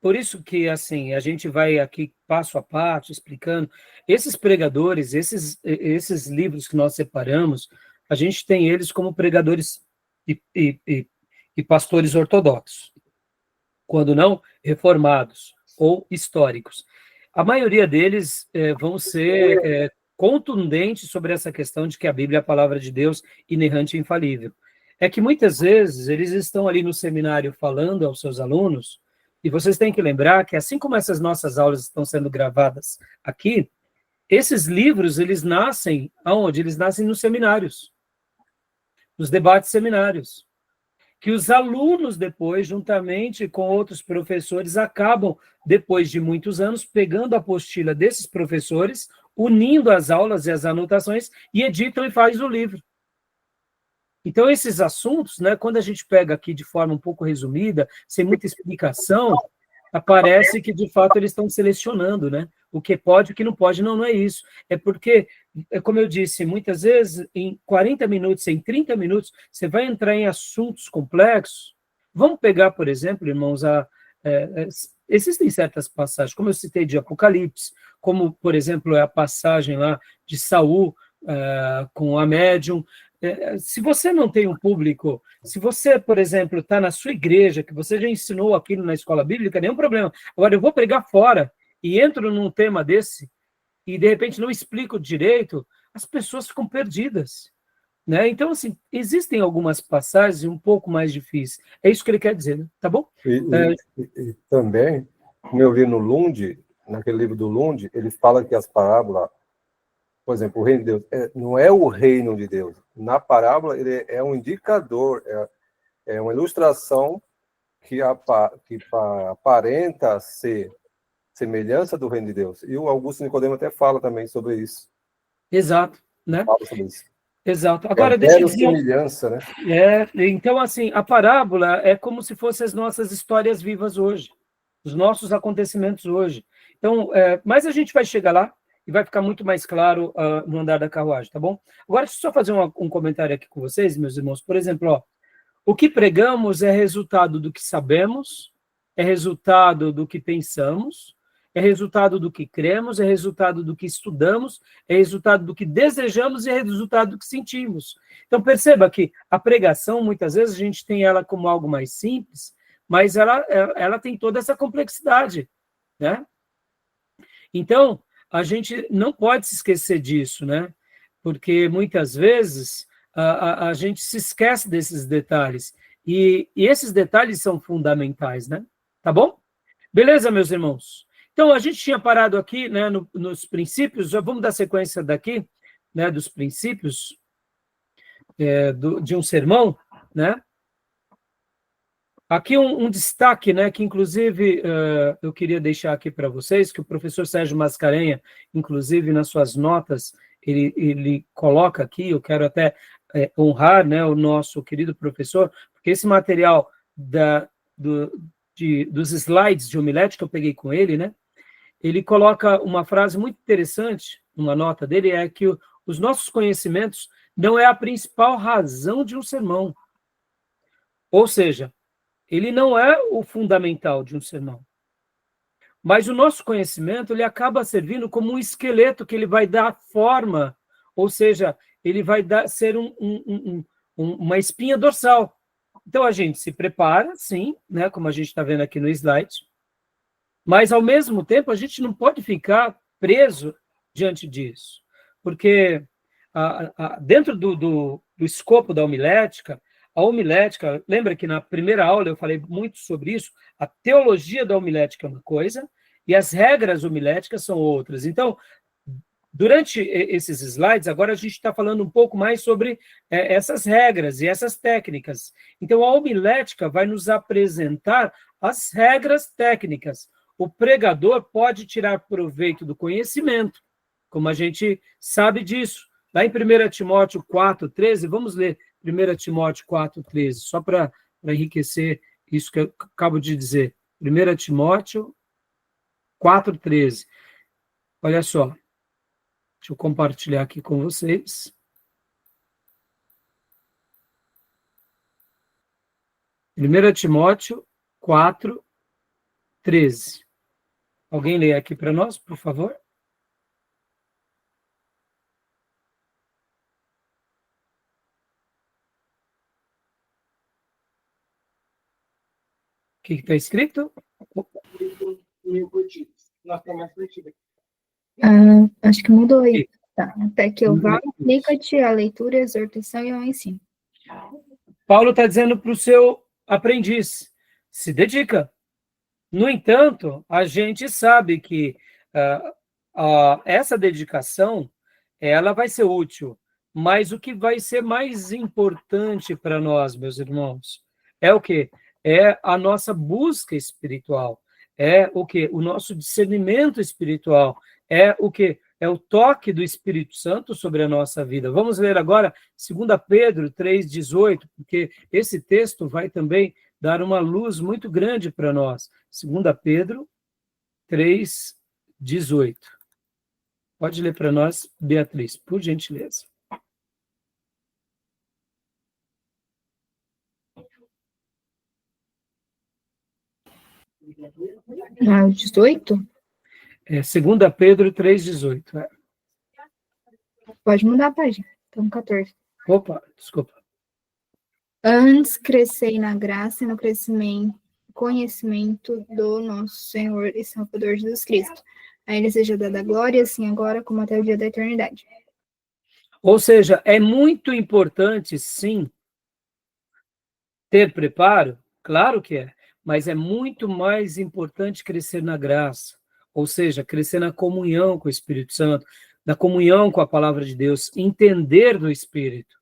S1: por isso que, assim, a gente vai aqui passo a passo, explicando. Esses pregadores, esses livros que nós separamos, a gente tem eles como pregadores e pastores ortodoxos. Quando não, reformados ou históricos. A maioria deles vão ser contundentes sobre essa questão de que a Bíblia é a palavra de Deus, inerrante e infalível. É que muitas vezes eles estão ali no seminário falando aos seus alunos, e vocês têm que lembrar que assim como essas nossas aulas estão sendo gravadas aqui, esses livros, eles nascem aonde? Eles nascem nos seminários, nos debates seminários, que os alunos depois, juntamente com outros professores, acabam, depois de muitos anos, pegando a apostila desses professores, unindo as aulas e as anotações, e editam e fazem o livro. Então, esses assuntos, né, quando a gente pega aqui de forma um pouco resumida, sem muita explicação, aparece que, de fato, eles estão selecionando, né? O que pode, o que não pode. Não é isso. É porque, como eu disse, muitas vezes, em 40 minutos, em 30 minutos, você vai entrar em assuntos complexos. Vamos pegar, por exemplo, irmãos, existem certas passagens, como eu citei de Apocalipse, como, por exemplo, é a passagem lá de Saul com a médium. Se você não tem um público, se você, por exemplo, está na sua igreja, que você já ensinou aquilo na escola bíblica, nenhum problema. Agora, eu vou pregar fora e entro num tema desse e, de repente, não explico direito, as pessoas ficam perdidas. Né? Então, assim, existem algumas passagens um pouco mais difíceis. É isso que ele quer dizer, né? Tá bom?
S3: E também, como eu li no Lund, naquele livro do Lund, ele fala que as parábolas, por exemplo, o reino de Deus não é o reino de Deus. Na parábola, ele é um indicador, é uma ilustração que aparenta ser semelhança do reino de Deus. E o Augusto Nicodemo até fala também sobre isso.
S1: Exato, né?
S3: Fala sobre isso.
S1: Exato. Agora, deixa eu dizer...
S3: semelhança, né?
S1: Então, assim, a parábola é como se fossem as nossas histórias vivas hoje, os nossos acontecimentos hoje. Então, mas a gente vai chegar lá e vai ficar muito mais claro no andar da carruagem, tá bom? Agora, deixa eu só fazer um comentário aqui com vocês, meus irmãos. Por exemplo, o que pregamos é resultado do que sabemos, é resultado do que pensamos, é resultado do que cremos, é resultado do que estudamos, é resultado do que desejamos e é resultado do que sentimos. Então, perceba que a pregação, muitas vezes, a gente tem ela como algo mais simples, mas ela tem toda essa complexidade, né? Então, a gente não pode se esquecer disso, né? Porque, muitas vezes, a gente se esquece desses detalhes. E esses detalhes são fundamentais, né? Tá bom? Beleza, meus irmãos? Então, a gente tinha parado aqui, né, nos princípios, já vamos dar sequência daqui, né, dos princípios de um sermão, né? Aqui um destaque, né, que inclusive eu queria deixar aqui para vocês, que o professor Sérgio Mascarenha, inclusive nas suas notas, ele coloca aqui, eu quero até honrar, né, o nosso querido professor, porque esse material dos slides de homilética que eu peguei com ele, né, ele coloca uma frase muito interessante, uma nota dele, é que os nossos conhecimentos não é a principal razão de um sermão. Ou seja, ele não é o fundamental de um sermão. Mas o nosso conhecimento, ele acaba servindo como um esqueleto que ele vai dar forma, ou seja, ele vai ser uma espinha dorsal. Então, a gente se prepara, sim, né, como a gente está vendo aqui no slide, mas, ao mesmo tempo, a gente não pode ficar preso diante disso, porque dentro do escopo da homilética, a homilética, lembra que na primeira aula eu falei muito sobre isso, a teologia da homilética é uma coisa, e as regras homiléticas são outras. Então, durante esses slides, agora a gente está falando um pouco mais sobre essas regras e essas técnicas. Então, a homilética vai nos apresentar as regras técnicas. O pregador pode tirar proveito do conhecimento, como a gente sabe disso. Lá em 1 Timóteo 4,13, vamos ler 1 Timóteo 4,13, só para enriquecer isso que eu acabo de dizer. 1 Timóteo 4,13. Olha só. Deixa eu compartilhar aqui com vocês. 1 Timóteo 4,13. Alguém lê aqui para nós, por favor? O que está escrito?
S2: Acho que mudou aí. Tá. Até que eu vá, aplica-te a leitura, a exortação e ao ensino.
S1: Paulo está dizendo para o seu aprendiz, se dedica. No entanto, a gente sabe que essa dedicação, ela vai ser útil, mas o que vai ser mais importante para nós, meus irmãos, é o quê? É a nossa busca espiritual, é o quê? O nosso discernimento espiritual, é o quê? É o toque do Espírito Santo sobre a nossa vida. Vamos ler agora 2 Pedro 3,18, porque esse texto vai também dar uma luz muito grande para nós. 2 Pedro 3,18. Pode ler para nós, Beatriz, por gentileza.
S2: Ah, 18?
S1: 2 Pedro 3,18.
S2: Pode mudar a página. Então, 14.
S1: Opa, desculpa.
S2: Antes crescei na graça e no conhecimento do nosso Senhor e Salvador Jesus Cristo. A ele seja dada a glória, assim agora como até o dia da eternidade.
S1: Ou seja, é muito importante, sim, ter preparo, claro que é, mas é muito mais importante crescer na graça, ou seja, crescer na comunhão com o Espírito Santo, na comunhão com a palavra de Deus, entender do Espírito.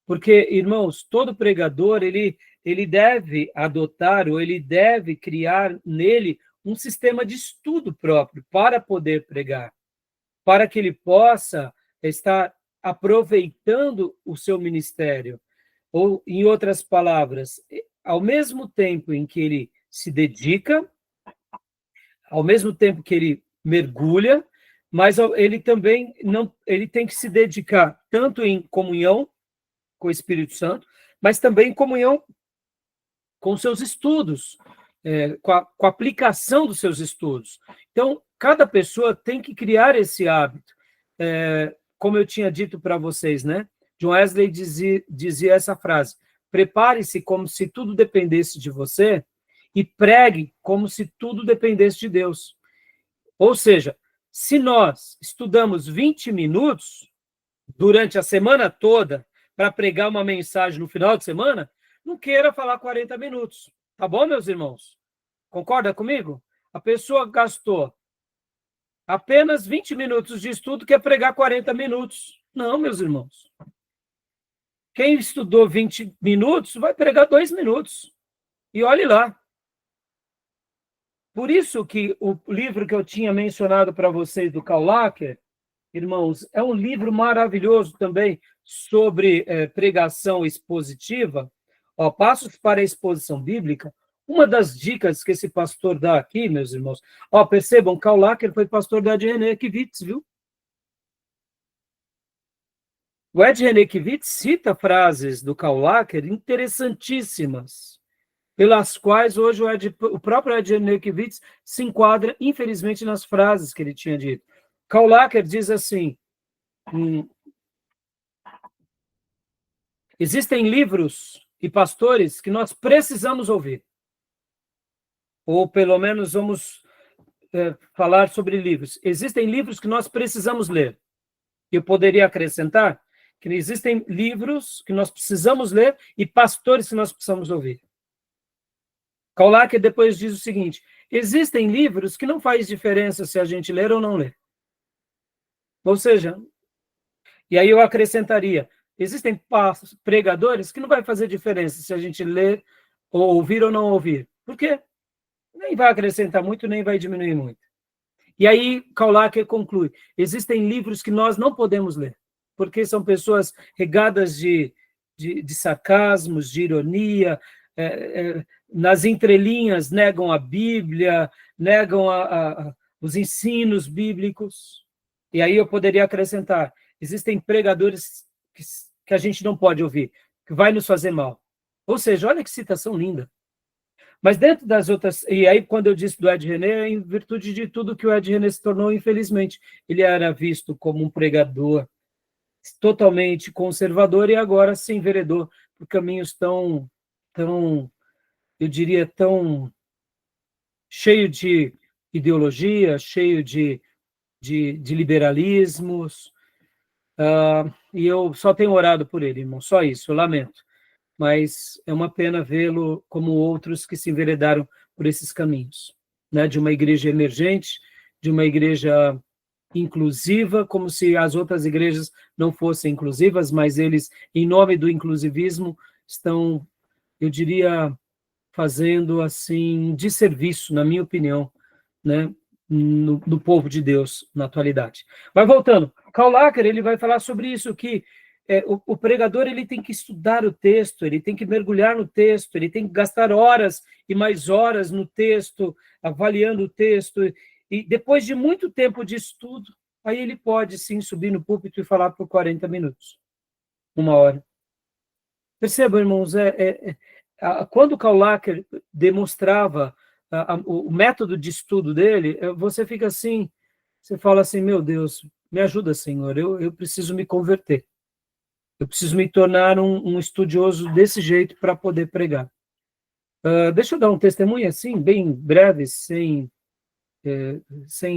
S1: Porque, irmãos, todo pregador, ele deve adotar, ou ele deve criar nele um sistema de estudo próprio para poder pregar, para que ele possa estar aproveitando o seu ministério. Ou, em outras palavras, ao mesmo tempo em que ele se dedica, ao mesmo tempo que ele mergulha, mas ele também ele tem que se dedicar tanto em comunhão com o Espírito Santo, mas também em comunhão com seus estudos, com a aplicação dos seus estudos. Então, cada pessoa tem que criar esse hábito. Como eu tinha dito para vocês, né? John Wesley dizia essa frase: prepare-se como se tudo dependesse de você e pregue como se tudo dependesse de Deus. Ou seja, se nós estudamos 20 minutos durante a semana toda para pregar uma mensagem no final de semana, não queira falar 40 minutos. Tá bom, meus irmãos? Concorda comigo? A pessoa gastou apenas 20 minutos de estudo, quer pregar 40 minutos. Não, meus irmãos. Quem estudou 20 minutos vai pregar 2 minutos. E olhe lá. Por isso que o livro que eu tinha mencionado para vocês, do Karl Lacher, irmãos, é um livro maravilhoso também sobre pregação expositiva. Passos para a exposição bíblica. Uma das dicas que esse pastor dá aqui, meus irmãos, percebam, Karl Lacher foi pastor da Ed Renekiewicz, viu? O Ed Renekiewicz cita frases do Karl Lacher interessantíssimas, pelas quais hoje o próprio Ed Renekiewicz se enquadra, infelizmente, nas frases que ele tinha dito. Karl Lacher diz assim, Existem livros e pastores que nós precisamos ouvir. Ou pelo menos vamos falar sobre livros. Existem livros que nós precisamos ler. Eu poderia acrescentar que existem livros que nós precisamos ler e pastores que nós precisamos ouvir. Kaulacker depois diz o seguinte: existem livros que não faz diferença se a gente ler ou não ler. Ou seja, e aí eu acrescentaria, existem pregadores que não vai fazer diferença se a gente ler ou ouvir ou não ouvir. Por quê? Nem vai acrescentar muito, nem vai diminuir muito. E aí Kaulacker conclui, existem livros que nós não podemos ler, porque são pessoas regadas de sarcasmos, de ironia, nas entrelinhas negam a Bíblia, negam os ensinos bíblicos. E aí eu poderia acrescentar, existem pregadores que a gente não pode ouvir, que vai nos fazer mal. Ou seja, olha que citação linda. Mas dentro das outras... E aí, quando eu disse do Ed René, é em virtude de tudo que o Ed René se tornou, infelizmente. Ele era visto como um pregador totalmente conservador e agora se enveredou por caminhos tão, eu diria, tão cheio de ideologia, cheio de liberalismos. E eu só tenho orado por ele, irmão, só isso, eu lamento. Mas é uma pena vê-lo como outros que se enveredaram por esses caminhos, né? De uma igreja emergente, de uma igreja inclusiva, como se as outras igrejas não fossem inclusivas, mas eles, em nome do inclusivismo, estão, eu diria, fazendo assim desserviço, na minha opinião, né? No povo de Deus na atualidade. Mas voltando, Kaulacker, ele vai falar sobre isso, que o pregador ele tem que estudar o texto, ele tem que mergulhar no texto, ele tem que gastar horas e mais horas no texto, avaliando o texto, e depois de muito tempo de estudo, aí ele pode sim subir no púlpito e falar por 40 minutos, 1 hora. Percebam, irmãos, quando Kaulacker demonstrava o método de estudo dele, você fica assim, você fala assim, meu Deus, me ajuda, Senhor, eu preciso me converter. Eu preciso me tornar um estudioso desse jeito para poder pregar. Deixa eu dar um testemunho assim, bem breve, sem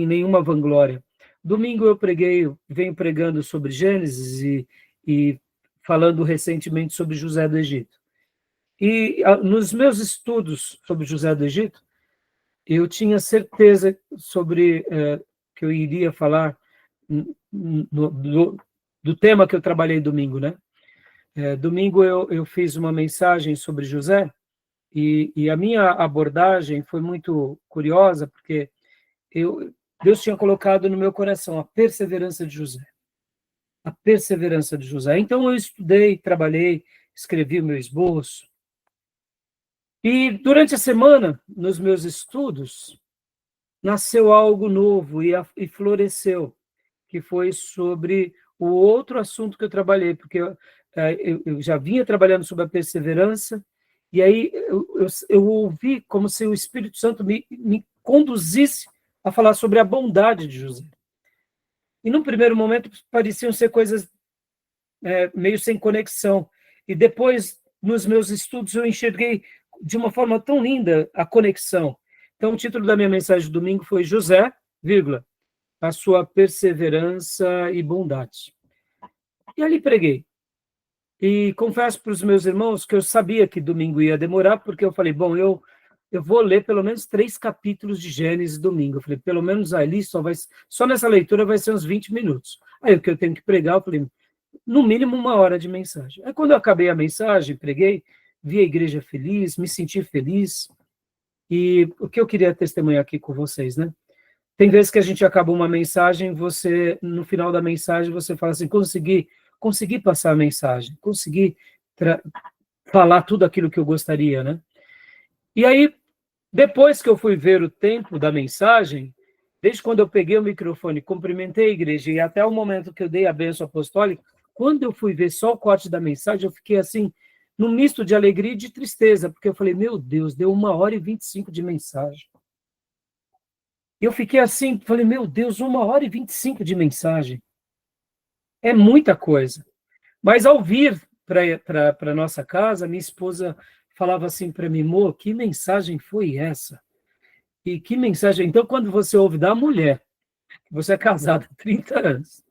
S1: nenhuma vanglória. Domingo eu venho pregando sobre Gênesis e falando recentemente sobre José do Egito. E nos meus estudos sobre José do Egito, eu tinha certeza sobre que eu iria falar do tema que eu trabalhei domingo, né? Domingo eu fiz uma mensagem sobre José e a minha abordagem foi muito curiosa, porque Deus tinha colocado no meu coração a perseverança de José. A perseverança de José. Então eu estudei, trabalhei, escrevi o meu esboço. E durante a semana, nos meus estudos, nasceu algo novo e floresceu, que foi sobre o outro assunto que eu trabalhei, porque eu já vinha trabalhando sobre a perseverança, e aí eu ouvi como se o Espírito Santo me conduzisse a falar sobre a bondade de José. E num primeiro momento pareciam ser coisas meio sem conexão, e depois, nos meus estudos, eu enxerguei de uma forma tão linda a conexão. Então, o título da minha mensagem de domingo foi José, a sua perseverança e bondade. E ali preguei. E confesso para os meus irmãos que eu sabia que domingo ia demorar, porque eu falei, bom, eu vou ler pelo menos 3 capítulos de Gênesis domingo. Eu falei, pelo menos ali, só nessa leitura vai ser uns 20 minutos. Aí o que eu tenho que pregar, eu falei, no mínimo 1 hora de mensagem. Aí quando eu acabei a mensagem, preguei, vi a igreja feliz, me senti feliz. E o que eu queria testemunhar aqui com vocês, né? Tem vezes que a gente acaba uma mensagem, no final da mensagem, você fala assim, consegui passar a mensagem, consegui falar tudo aquilo que eu gostaria, né? E aí, depois que eu fui ver o tempo da mensagem, desde quando eu peguei o microfone, cumprimentei a igreja, e até o momento que eu dei a bênção apostólica, quando eu fui ver só o corte da mensagem, eu fiquei assim, num misto de alegria e de tristeza, porque eu falei, meu Deus, deu 1h25 de mensagem. Eu fiquei assim, falei, meu Deus, 1h25 de mensagem. É muita coisa. Mas ao vir para nossa casa, minha esposa falava assim para mim, Mô, que mensagem foi essa? E que mensagem? Então, quando você ouve da mulher, que você é casado há 30 anos,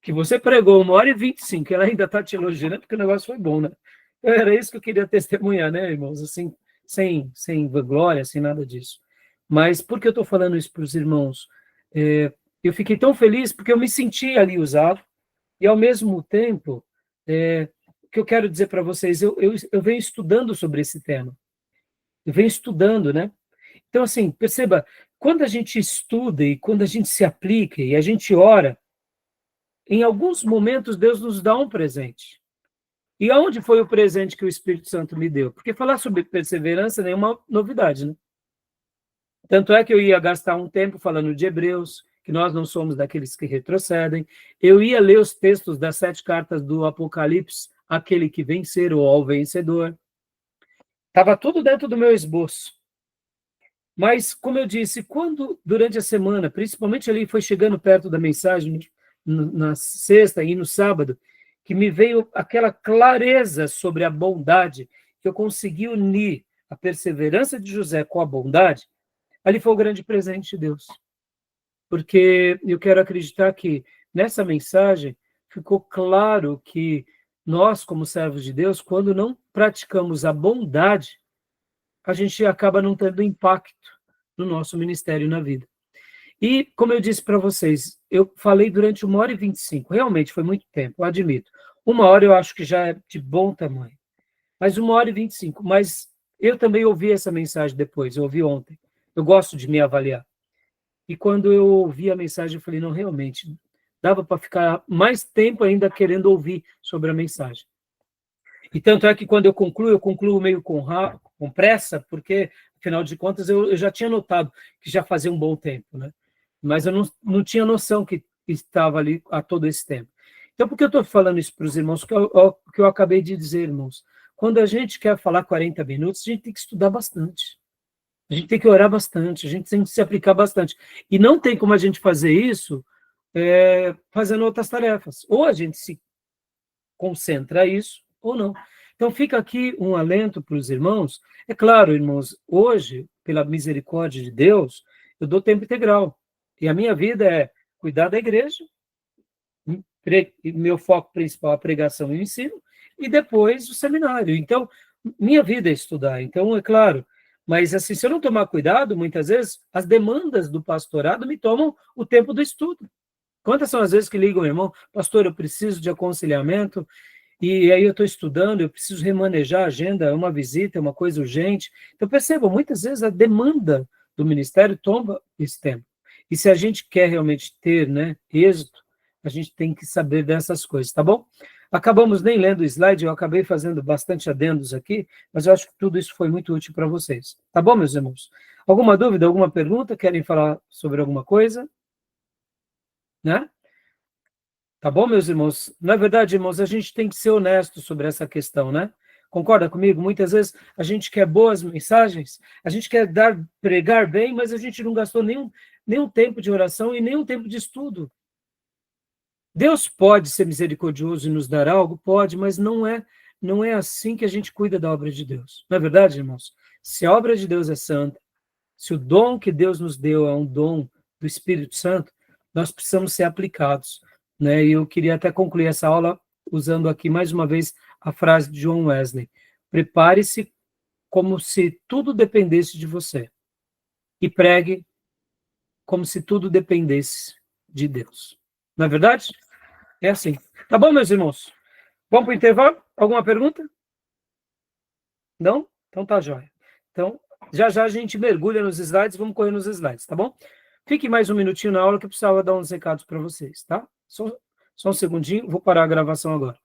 S1: que você pregou 1h25, ela ainda está te elogiando, porque o negócio foi bom, né? Era isso que eu queria testemunhar, né, irmãos? Assim, sem vanglória, sem nada disso. Mas por que eu estou falando isso para os irmãos? Eu fiquei tão feliz porque eu me senti ali usado, e ao mesmo tempo, o que eu quero dizer para vocês, eu venho estudando sobre esse tema. Eu venho estudando, né? Então, assim, perceba, quando a gente estuda e quando a gente se aplica e a gente ora, em alguns momentos Deus nos dá um presente. E aonde foi o presente que o Espírito Santo me deu? Porque falar sobre perseverança não é uma novidade, né? Tanto é que eu ia gastar um tempo falando de Hebreus, que nós não somos daqueles que retrocedem. Eu ia ler os textos das 7 cartas do Apocalipse, aquele que vencer ou ao vencedor. Estava tudo dentro do meu esboço. Mas, como eu disse, quando durante a semana, principalmente ali foi chegando perto da mensagem, na sexta e no sábado, que me veio aquela clareza sobre a bondade, que eu consegui unir a perseverança de José com a bondade, ali foi o grande presente de Deus. Porque eu quero acreditar que nessa mensagem ficou claro que nós, como servos de Deus, quando não praticamos a bondade, a gente acaba não tendo impacto no nosso ministério na vida. E, como eu disse para vocês, eu falei durante 1h25, realmente foi muito tempo, eu admito. 1 hora eu acho que já é de bom tamanho, mas 1h25. Mas eu também ouvi essa mensagem depois, eu ouvi ontem. Eu gosto de me avaliar. E quando eu ouvi a mensagem, eu falei, não, realmente, dava para ficar mais tempo ainda querendo ouvir sobre a mensagem. E tanto é que quando eu concluo meio com pressa, porque, afinal de contas, eu já tinha notado que já fazia um bom tempo, né? Mas eu não tinha noção que estava ali há todo esse tempo. Então, por que eu estou falando isso para os irmãos? Que eu acabei de dizer, irmãos. Quando a gente quer falar 40 minutos, a gente tem que estudar bastante. A gente tem que orar bastante, a gente tem que se aplicar bastante. E não tem como a gente fazer isso fazendo outras tarefas. Ou a gente se concentra a isso, ou não. Então, fica aqui um alento para os irmãos. É claro, irmãos, hoje, pela misericórdia de Deus, eu dou tempo integral. E a minha vida é cuidar da igreja, meu foco principal é a pregação e o ensino, e depois o seminário. Então, minha vida é estudar. Então, é claro, mas assim, se eu não tomar cuidado, muitas vezes, as demandas do pastorado me tomam o tempo do estudo. Quantas são as vezes que ligam, irmão, pastor, eu preciso de aconselhamento, e aí eu estou estudando, eu preciso remanejar a agenda, é uma visita, é uma coisa urgente. Então, percebam, muitas vezes a demanda do ministério toma esse tempo. E se a gente quer realmente ter, né, êxito, a gente tem que saber dessas coisas, tá bom? Acabamos nem lendo o slide, eu acabei fazendo bastante adendos aqui, mas eu acho que tudo isso foi muito útil para vocês. Tá bom, meus irmãos? Alguma dúvida, alguma pergunta? Querem falar sobre alguma coisa? Né? Tá bom, meus irmãos? Na verdade, irmãos, a gente tem que ser honesto sobre essa questão, né? Concorda comigo? Muitas vezes a gente quer boas mensagens, a gente quer pregar bem, mas a gente não gastou nenhum tempo de oração e nenhum tempo de estudo. Deus pode ser misericordioso e nos dar algo? Pode, mas não é assim que a gente cuida da obra de Deus. Não é verdade, irmãos? Se a obra de Deus é santa, se o dom que Deus nos deu é um dom do Espírito Santo, nós precisamos ser aplicados, né? E eu queria até concluir essa aula usando aqui mais uma vez a frase de John Wesley: prepare-se como se tudo dependesse de você e pregue como se tudo dependesse de Deus. Não é verdade? É assim. Tá bom, meus irmãos? Vamos para o intervalo? Alguma pergunta? Não? Então tá jóia. Então, já a gente mergulha nos slides, vamos correr nos slides, tá bom? Fique mais um minutinho na aula que eu precisava dar uns recados para vocês, tá? Só um segundinho, vou parar a gravação agora.